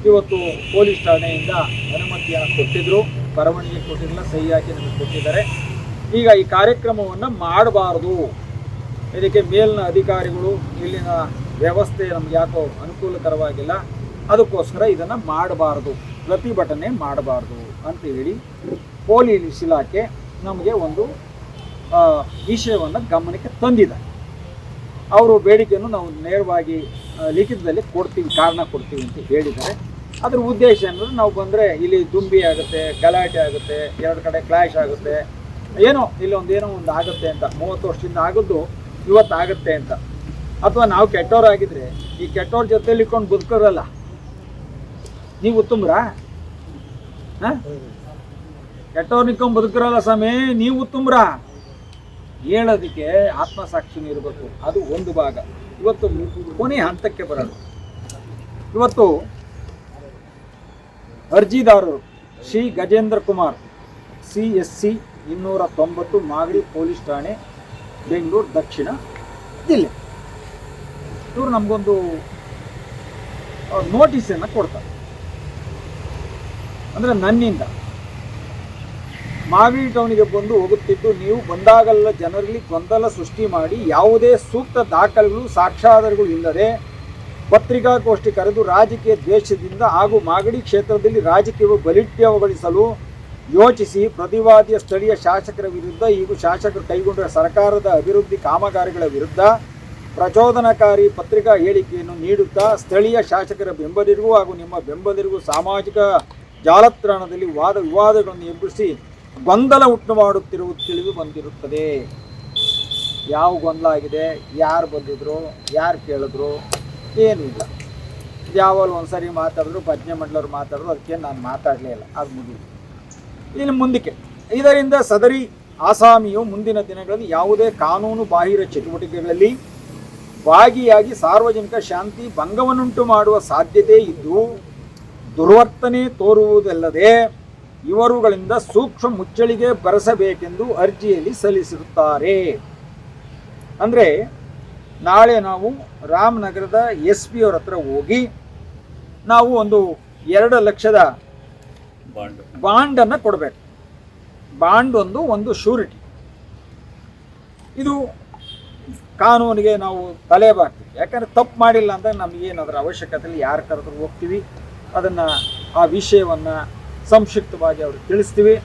ಇವತ್ತು ಪೊಲೀಸ್ ಠಾಣೆಯಿಂದ ಅನುಮತಿಯನ್ನು ಕೊಟ್ಟಿದ್ದರು, ಬರವಣಿಗೆ ಕೊಟ್ಟಿರಲಿಲ್ಲ, ಸಹಿ ಹಾಕಿ ನಮಗೆ ಕೊಟ್ಟಿದ್ದಾರೆ. ಈಗ ಈ ಕಾರ್ಯಕ್ರಮವನ್ನು ಮಾಡಬಾರ್ದು, ಇದಕ್ಕೆ ಮೇಲಿನ ಅಧಿಕಾರಿಗಳು, ಇಲ್ಲಿನ ವ್ಯವಸ್ಥೆ ನಮ್ಗೆ ಯಾಕೋ ಅನುಕೂಲಕರವಾಗಿಲ್ಲ, ಅದಕ್ಕೋಸ್ಕರ ಇದನ್ನು ಮಾಡಬಾರ್ದು, ಪ್ರತಿಭಟನೆ ಮಾಡಬಾರ್ದು ಅಂತ ಹೇಳಿ ಪೊಲೀಸ್ ಇಲಾಖೆ ನಮಗೆ ಒಂದು ವಿಷಯವನ್ನು ಗಮನಕ್ಕೆ ತಂದಿದೆ. ಅವರು ಬೇಡಿಕೆಯನ್ನು ನಾವು ನೇರವಾಗಿ ಲಿಖಿತದಲ್ಲಿ ಕೊಡ್ತೀವಿ, ಕಾರಣ ಕೊಡ್ತೀವಿ ಅಂತ ಹೇಳಿದ್ದಾರೆ. ಅದರ ಉದ್ದೇಶ ಅಂದರೆ ನಾವು ಬಂದರೆ ಇಲ್ಲಿ ದುಂಬಿ ಆಗುತ್ತೆ, ಗಲಾಟೆ ಆಗುತ್ತೆ, 2 ಕಡೆ ಕ್ಲಾಶ್ ಆಗುತ್ತೆ, ಏನೋ ಇಲ್ಲೊಂದೇನೋ ಒಂದು ಆಗುತ್ತೆ ಅಂತ, 30 ವರ್ಷದಿಂದ ಆಗೋದು ಇವತ್ತು ಆಗುತ್ತೆ ಅಂತ. ಅಥವಾ ನಾವು ಕೆಟ್ಟವರಾಗಿದ್ದರೆ ಈ ಕೆಟ್ಟವ್ರ ಜೊತೆಲಿ ಇಟ್ಕೊಂಡು ಬದುಕೋರಲ್ಲ, ನೀವು ಉತ್ತಮ್ರಾ? ಕೆಟ್ಟವ್ರು ನಿಂತ್ಕೊಂಡು ಬದುಕಿರಲ್ಲ ಸ್ವಾಮಿ, ನೀವು ಉತ್ತಮ್ರಾ? ಹೇಳೋದಕ್ಕೆ ಆತ್ಮಸಾಕ್ಷಿನೂ ಇರಬೇಕು. ಅದು ಒಂದು ಭಾಗ. ಇವತ್ತು ಕೊನೆ ಹಂತಕ್ಕೆ ಬರೋದು. ಇವತ್ತು ಅರ್ಜಿದಾರರು ಶ್ರೀ ಗಜೇಂದ್ರ ಕುಮಾರ್ CSC 290 ಮಾಗಡಿ ಪೊಲೀಸ್ ಠಾಣೆ, ಬೆಂಗಳೂರು ದಕ್ಷಿಣ ಜಿಲ್ಲೆ. ಇವರು ನಮಗೊಂದು ನೋಟಿಸನ್ನು ಕೊಡ್ತಾರೆ. ಅಂದರೆ ನನ್ನಿಂದ ಮಾಗಡಿ ಟೌನಿಗೆ ಬಂದು ಹೋಗುತ್ತಿದ್ದು, ನೀವು ಬಂದಾಗಲ್ಲ ಜನರಲ್ಲಿ ಗೊಂದಲ ಸೃಷ್ಟಿ ಮಾಡಿ ಯಾವುದೇ ಸೂಕ್ತ ದಾಖಲೆಗಳು ಸಾಕ್ಷ್ಯಾಧಾರಗಳು ಇಲ್ಲದೆ ಪತ್ರಿಕಾಗೋಷ್ಠಿ ಕರೆದು ರಾಜಕೀಯ ದ್ವೇಷದಿಂದ ಹಾಗೂ ಮಾಗಡಿ ಕ್ಷೇತ್ರದಲ್ಲಿ ರಾಜಕೀಯ ಬಲಿಷ್ಠಗೊಳಿಸಲು ಯೋಚಿಸಿ ಪ್ರತಿವಾದಿಯ ಸ್ಥಳೀಯ ಶಾಸಕರ ವಿರುದ್ಧ ಹಾಗೂ ಶಾಸಕರು ಕೈಗೊಂಡ ಸರ್ಕಾರದ ಅಭಿವೃದ್ಧಿ ಕಾಮಗಾರಿಗಳ ವಿರುದ್ಧ ಪ್ರಚೋದನಕಾರಿ ಪತ್ರಿಕಾ ಹೇಳಿಕೆಯನ್ನು ನೀಡುತ್ತಾ ಸ್ಥಳೀಯ ಶಾಸಕರ ಬೆಂಬಲಿಗರಿಗೂ ಹಾಗೂ ನಿಮ್ಮ ಬೆಂಬಲಿಗರಿಗೂ ಸಾಮಾಜಿಕ ಜಾಲತಾಣದಲ್ಲಿ ವಾದ ವಿವಾದಗಳನ್ನು ಎಬ್ಬಿಸಿ ಗೊಂದಲ ಉಂಟು ಮಾಡುತ್ತಿರುವುದು ತಿಳಿದು ಬಂದಿರುತ್ತದೆ. ಯಾವ ಗೊಂದಲ ಆಗಿದೆ, ಯಾರು ಬಂದಿದ್ರು, ಯಾರು ಕೇಳಿದ್ರು, ಏನೂ ಇಲ್ಲ. ಯಾವಾಗ ಒಂದ್ಸರಿ ಮಾತಾಡಿದ್ರು, ಭಜನೆ ಮಂಡಲರು ಮಾತಾಡಿದ್ರು, ಅದಕ್ಕೆ ನಾನು ಮಾತಾಡಲೇ ಇಲ್ಲ, ಅದು ಮುಗಿದು. ಇನ್ನು ಮುಂದಕ್ಕೆ ಇದರಿಂದ ಸದರಿ ಆಸಾಮಿಯು ಮುಂದಿನ ದಿನಗಳಲ್ಲಿ ಯಾವುದೇ ಕಾನೂನು ಬಾಹಿರ ಚಟುವಟಿಕೆಗಳಲ್ಲಿ ಭಾಗಿಯಾಗಿ ಸಾರ್ವಜನಿಕ ಶಾಂತಿ ಭಂಗವನ್ನುಂಟು ಮಾಡುವ ಸಾಧ್ಯತೆ ಇದ್ದು ದುರ್ವರ್ತನೆ ತೋರುವುದಲ್ಲದೆ ಇವರುಗಳಿಂದ ಸೂಕ್ಷ್ಮ ಮುಚ್ಚಳಿಗೆ ಬರೆಸಬೇಕೆಂದು ಅರ್ಜಿಯಲ್ಲಿ ಸಲ್ಲಿಸಿರುತ್ತಾರೆ. ಅಂದರೆ ನಾಳೆ ನಾವು ರಾಮನಗರದ SP ಅವರ ಹತ್ರ ಹೋಗಿ ನಾವು ಒಂದು 2 ಲಕ್ಷದ ಬಾಂಡನ್ನು ಕೊಡಬೇಕು. ಬಾಂಡ್ ಒಂದು ಶೂರಿಟಿ. ಇದು ಕಾನೂನಿಗೆ ನಾವು ತಲೆ ಬಾಗ್ತೀವಿ. ಯಾಕಂದರೆ ತಪ್ಪು ಮಾಡಿಲ್ಲ ಅಂದರೆ ನಮಗೇನು ಅದರ ಅವಶ್ಯಕತೆ ಯಾರ ಕರೆದ್ರು ಹೋಗ್ತೀವಿ, ಅದನ್ನು ಆ ವಿಷಯವನ್ನು ಸಂಕ್ಷಿಪ್ತವಾಗಿ ಅವ್ರಿಗೆ ತಿಳಿಸ್ತೀವಿ.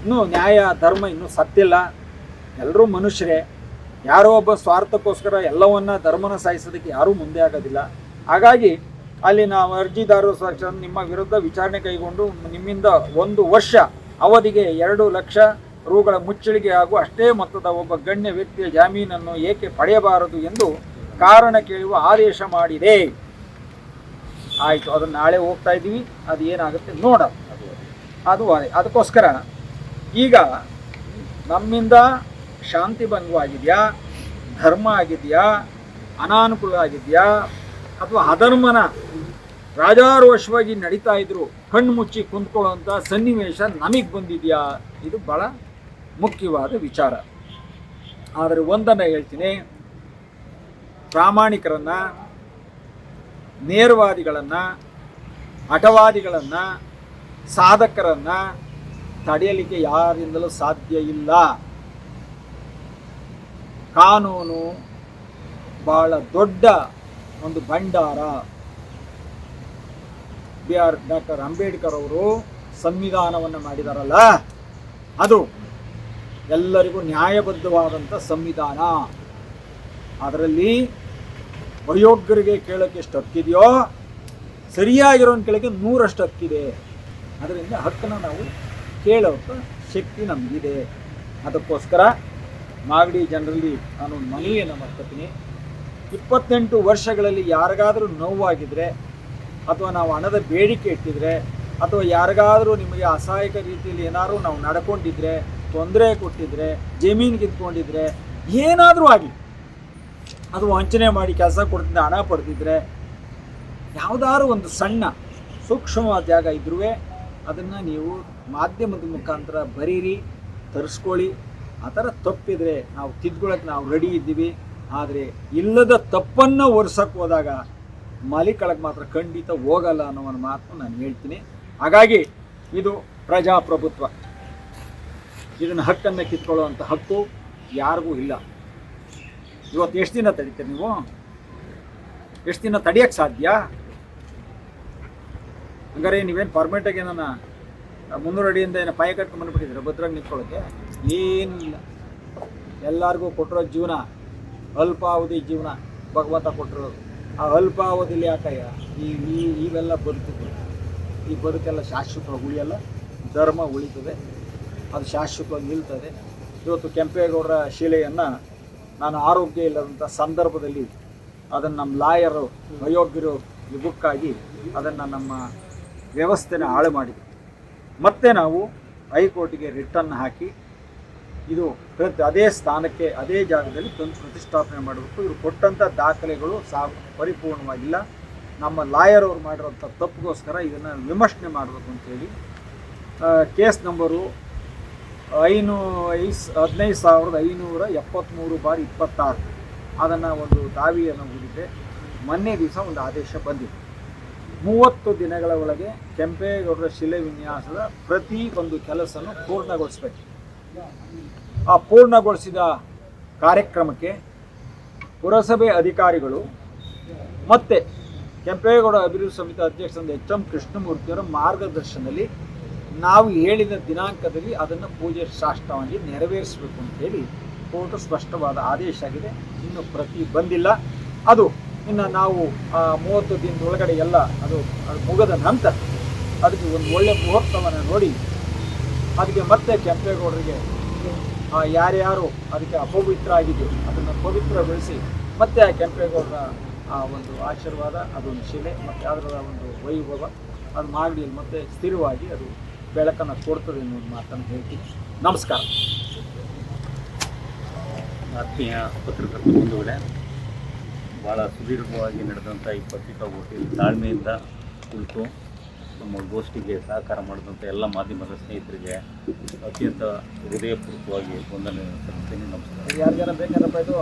ಇನ್ನೂ ನ್ಯಾಯ ಧರ್ಮ ಇನ್ನೂ ಸತ್ತಿಲ್ಲ. ಎಲ್ಲರೂ ಮನುಷ್ಯರೇ. ಯಾರೋ ಒಬ್ಬ ಸ್ವಾರ್ಥಕ್ಕೋಸ್ಕರ ಎಲ್ಲವನ್ನ ಧರ್ಮನ ಸಾಯಿಸೋದಕ್ಕೆ ಯಾರೂ ಮುಂದೆ ಆಗೋದಿಲ್ಲ. ಹಾಗಾಗಿ ಅಲ್ಲಿ ನಾವು ಅರ್ಜಿದಾರರು ನಿಮ್ಮ ವಿರುದ್ಧ ವಿಚಾರಣೆ ಕೈಗೊಂಡು ನಿಮ್ಮಿಂದ 1 ವರ್ಷ ಅವಧಿಗೆ 2 ಲಕ್ಷ ರೂಗಳ ಮುಚ್ಚಳಿಗೆ ಹಾಗೂ ಅಷ್ಟೇ ಮೊತ್ತದ ಒಬ್ಬ ಗಣ್ಯ ವ್ಯಕ್ತಿಯ ಜಾಮೀನನ್ನು ಏಕೆ ಪಡೆಯಬಾರದು ಎಂದು ಕಾರಣ ಕೇಳುವ ಆದೇಶ ಮಾಡಿದೆ. ಆಯಿತು, ಅದನ್ನು ನಾಳೆ ಹೋಗ್ತಾ ಇದ್ದೀವಿ. ಅದು ಏನಾಗುತ್ತೆ ನೋಡೋಣ. ಅದಕ್ಕೋಸ್ಕರ ಈಗ ನಮ್ಮಿಂದ ಶಾಂತಿ ಭಂಗವಾಗಿದೆಯಾ, ಧರ್ಮ ಆಗಿದೆಯಾ, ಅನಾನುಕೂಲ ಆಗಿದೆಯಾ, ಅಥವಾ ಅಧರ್ಮನ ರಾಜಾರೋಷವಾಗಿ ನಡೀತಾ ಇದ್ರು ಕಣ್ಣು ಮುಚ್ಚಿ ಕುಂತ್ಕೊಳ್ಳುವಂಥ ಸನ್ನಿವೇಶ ನಮಗೆ ಬಂದಿದೆಯಾ? ಇದು ಭಾಳ ಮುಖ್ಯವಾದ ವಿಚಾರ. ಆದರೆ ಒಂದನ್ನು ಹೇಳ್ತೀನಿ, ಪ್ರಾಮಾಣಿಕರನ್ನು, ನೇರವಾದಿಗಳನ್ನು, ಹಠವಾದಿಗಳನ್ನು, ಸಾಧಕರನ್ನು ತಡೆಯಲಿಕ್ಕೆ ಯಾರಿಂದಲೂ ಸಾಧ್ಯ ಇಲ್ಲ. ಕಾನೂನು ಬಹಳ ದೊಡ್ಡ ಒಂದು ಭಂಡಾರ. ಡಾಕ್ಟರ್ ಅಂಬೇಡ್ಕರ್ ಅವರು ಸಂವಿಧಾನವನ್ನು ಮಾಡಿದಾರಲ್ಲ, ಅದು ಎಲ್ಲರಿಗೂ ನ್ಯಾಯಬದ್ಧವಾದಂಥ ಸಂವಿಧಾನ. ಅದರಲ್ಲಿ ಅಯೋಗ್ಯರಿಗೆ ಕೇಳೋಕ್ಕೆ ಎಷ್ಟು ಹಕ್ಕಿದೆಯೋ ಸರಿಯಾಗಿರೋನ್ ಕೇಳೋಕ್ಕೆ 100ರಷ್ಟು ಹಕ್ಕಿದೆ. ಅದರಿಂದ ಹಕ್ಕನ್ನು ನಾವು ಕೇಳೋಕ್ಕೆ ಶಕ್ತಿ ನಮಗಿದೆ. ಅದಕ್ಕೋಸ್ಕರ ಮಾಗಡಿ ಜನರಲ್ಲಿ ನಾನು ಮನವಿಯನ್ನು ಮಾಡ್ತೀನಿ. 28 ವರ್ಷಗಳಲ್ಲಿ ಯಾರಿಗಾದರೂ ನೋವಾಗಿದ್ದರೆ, ಅಥವಾ ನಾವು ಹಣದ ಬೇಡಿಕೆ ಇಟ್ಟಿದ್ರೆ, ಅಥವಾ ಯಾರಿಗಾದರೂ ನಿಮಗೆ ಅಸಹಾಯಕ ರೀತಿಯಲ್ಲಿ ಏನಾದರೂ ನಾವು ನಡ್ಕೊಂಡಿದ್ರೆ, ತೊಂದರೆ ಕೊಟ್ಟಿದ್ರೆ, ಜಮೀನು ಕಿತ್ಕೊಂಡಿದ್ರೆ, ಏನಾದರೂ ಆಗಲಿ, ಅದು ವಂಚನೆ ಮಾಡಿ ಕೆಲಸ ಕೊಡ್ತಿದ್ದ ಹಣ ಪಡೆದಿದ್ರೆ, ಯಾವುದಾದ್ರೂ ಒಂದು ಸಣ್ಣ ಸೂಕ್ಷ್ಮವಾದ ಜಾಗ ಇದ್ರೂ ಅದನ್ನು ನೀವು ಮಾಧ್ಯಮದ ಮುಖಾಂತರ ಬರೀರಿ, ತರಿಸ್ಕೊಳ್ಳಿ. ಆ ಥರ ತಪ್ಪಿದರೆ ನಾವು ತಿದ್ಕೊಳ್ಳೋಕೆ ನಾವು ರೆಡಿ ಇದ್ದೀವಿ. ಆದರೆ ಇಲ್ಲದ ತಪ್ಪನ್ನು ಒರೆಸೋಕ್ಕೆ ಹೋದಾಗ ಮಾಲೀಕಳಕ್ಕೆ ಮಾತ್ರ ಖಂಡಿತ ಹೋಗಲ್ಲ ಅನ್ನೋ ಒಂದು ಮಾತನ್ನು ನಾನು ಹೇಳ್ತೀನಿ. ಹಾಗಾಗಿ ಇದು ಪ್ರಜಾಪ್ರಭುತ್ವ. ಇದನ್ನು ಹಕ್ಕನ್ನು ಕಿತ್ಕೊಳ್ಳುವಂಥ ಹಕ್ಕು ಯಾರಿಗೂ ಇಲ್ಲ. ಇವತ್ತು ಎಷ್ಟು ದಿನ ತಡೀತೀರಿ ನೀವು? ಎಷ್ಟು ದಿನ ತಡೆಯೋಕ್ಕೆ ಸಾಧ್ಯ? ಹಂಗಾರೆ ನೀವೇನು ಪರ್ಮನೆಂಟಾಗಿ ಏನನ್ನ 300 ಅಡಿಯಿಂದ ಏನೋ ಪಾಯ ಕಟ್ಕೊಂಡು ಬಂದುಬಿಟ್ಟಿದ್ರೆ ಭದ್ರಾಗಿ ನಿಂತ್ಕೊಳ್ಳೋಕ್ಕೆ? ಏನೂ ಇಲ್ಲ. ಎಲ್ಲರಿಗೂ ಕೊಟ್ಟಿರೋ ಜೀವನ ಅಲ್ಪಾವಧಿ ಜೀವನ ಭಗವಂತ ಕೊಟ್ಟಿರೋದು. ಆ ಅಲ್ಪಾವಧಿಲಿ ಯಾಕಯ್ಯ ಇವೆಲ್ಲ ಬದುಕಿದ್ರು? ಈ ಬದುಕೆಲ್ಲ ಶಾಶ್ವತವಾಗಿ ಉಳಿಯಲ್ಲ. ಧರ್ಮ ಉಳಿತದೆ, ಅದು ಶಾಶ್ವತವಾಗಿ ನಿಲ್ತದೆ. ಇವತ್ತು ಕೆಂಪೇಗೌಡರ ಶಿಲೆಯನ್ನು ನಾನು ಆರೋಗ್ಯ ಇಲ್ಲದಂಥ ಸಂದರ್ಭದಲ್ಲಿ ಅದನ್ನು ನಮ್ಮ ಲಾಯರು ಅಯೋಗ್ಯರು ಈ ಬುಕ್ಕಾಗಿ ಅದನ್ನು ನಮ್ಮ ವ್ಯವಸ್ಥೆನ ಹಾಳು ಮಾಡಿದ್ವಿ. ಮತ್ತೆ ನಾವು ಹೈಕೋರ್ಟಿಗೆ ರಿಟರ್ನ್ ಹಾಕಿ ಇದು ಅದೇ ಸ್ಥಾನಕ್ಕೆ ಅದೇ ಜಾಗದಲ್ಲಿ ತಂದು ಪ್ರತಿಷ್ಠಾಪನೆ ಮಾಡಬೇಕು. ಇವರು ಕೊಟ್ಟಂಥ ದಾಖಲೆಗಳು ಪರಿಪೂರ್ಣವಾಗಿಲ್ಲ. ನಮ್ಮ ಲಾಯರ್ ಅವರು ಮಾಡಿರೋಂಥ ತಪ್ಪಿಗೋಸ್ಕರ ಇದನ್ನು ವಿಮರ್ಶನೆ ಮಾಡಬೇಕು ಅಂತೇಳಿ ಕೇಸ್ ನಂಬರು 15,573/26 ಅದನ್ನು ಒಂದು ದಾವಿಯನ್ನು ಹೂಡಿದೆ. ಮೊನ್ನೆ ದಿವಸ ಒಂದು ಆದೇಶ ಬಂದಿದೆ. 30 ದಿನಗಳ ಒಳಗೆ ಕೆಂಪೇಗೌಡರ ಶಿಲೆ ವಿನ್ಯಾಸದ ಪ್ರತಿ ಒಂದು ಕೆಲಸನೂ ಪೂರ್ಣಗೊಳಿಸಬೇಕು. ಆ ಪೂರ್ಣಗೊಳಿಸಿದ ಕಾರ್ಯಕ್ರಮಕ್ಕೆ ಪುರಸಭೆ ಅಧಿಕಾರಿಗಳು ಮತ್ತು ಕೆಂಪೇಗೌಡ ಅಭಿವೃದ್ಧಿ ಸಮಿತಿ ಅಧ್ಯಕ್ಷರಾದ HM ಕೃಷ್ಣಮೂರ್ತಿಯವರ ಮಾರ್ಗದರ್ಶನದಲ್ಲಿ ನಾವು ಹೇಳಿದ ದಿನಾಂಕದಲ್ಲಿ ಅದನ್ನು ಪೂಜೆ ಶಾಸ್ತ್ರವಾಗಿ ನೆರವೇರಿಸಬೇಕು ಅಂತೇಳಿ ಕೋರ್ಟ್ ಸ್ಪಷ್ಟವಾದ ಆದೇಶ ಆಗಿದೆ. ಇನ್ನು ಪ್ರತಿ ಬಂದಿಲ್ಲ. ಅದು ಇನ್ನು ನಾವು 30 ದಿನದೊಳಗಡೆ ಎಲ್ಲ ಅದು ಮುಗಿದ ನಂತರ ಅದಕ್ಕೆ ಒಂದು ಒಳ್ಳೆಯ ಮುಹೂರ್ತವನ್ನು ನೋಡಿ ಅದಕ್ಕೆ ಮತ್ತೆ ಕೆಂಪೇಗೌಡರಿಗೆ ಯಾರ್ಯಾರು ಅದಕ್ಕೆ ಅಪವಿತ್ರ ಆಗಿದೆ ಅದನ್ನು ಪವಿತ್ರಗೊಳಿಸಿ ಮತ್ತೆ ಆ ಕೆಂಪೇಗೌಡರ ಒಂದು ಆಶೀರ್ವಾದ, ಅದೊಂದು ಶಿಲೆ ಮತ್ತು ಅದರ ಒಂದು ವೈಭವ ಅದು ಮಾಗಡಿಯಲ್ಲಿ ಮತ್ತೆ ಸ್ಥಿರವಾಗಿ ಅದು ಬೆಳಕನ್ನು ಕೊಡ್ತದೆ ಅನ್ನೋದು ಮಾತನ್ನು ಹೇಳ್ತೀನಿ. ನಮಸ್ಕಾರ. ಆತ್ಮೀಯ ಪತ್ರಕರ್ತ ಬಂಧುಗಳೇ, ಭಾಳ ಸುದೀರ್ಘವಾಗಿ ನಡೆದಂಥ ಈ ಪತ್ರಿಕಾಗೋಷ್ಠಿಯಲ್ಲಿ ತಾಳ್ಮೆಯಿಂದ ಕುಳಿತು ನಮ್ಮ ಗೋಷ್ಠಿಗೆ ಸಹಕಾರ ಮಾಡಿದಂಥ ಎಲ್ಲ ಮಾಧ್ಯಮದ ಸ್ನೇಹಿತರಿಗೆ ಅತ್ಯಂತ ಹೃದಯಪೂರ್ವಕವಾಗಿ ವಂದನೆ ಸಲ್ಲಿಸ್ತೀನಿ. ನಮಸ್ಕಾರ. ಯಾರು ಜನ ಬೇಕಾರಪ್ಪ ಇದು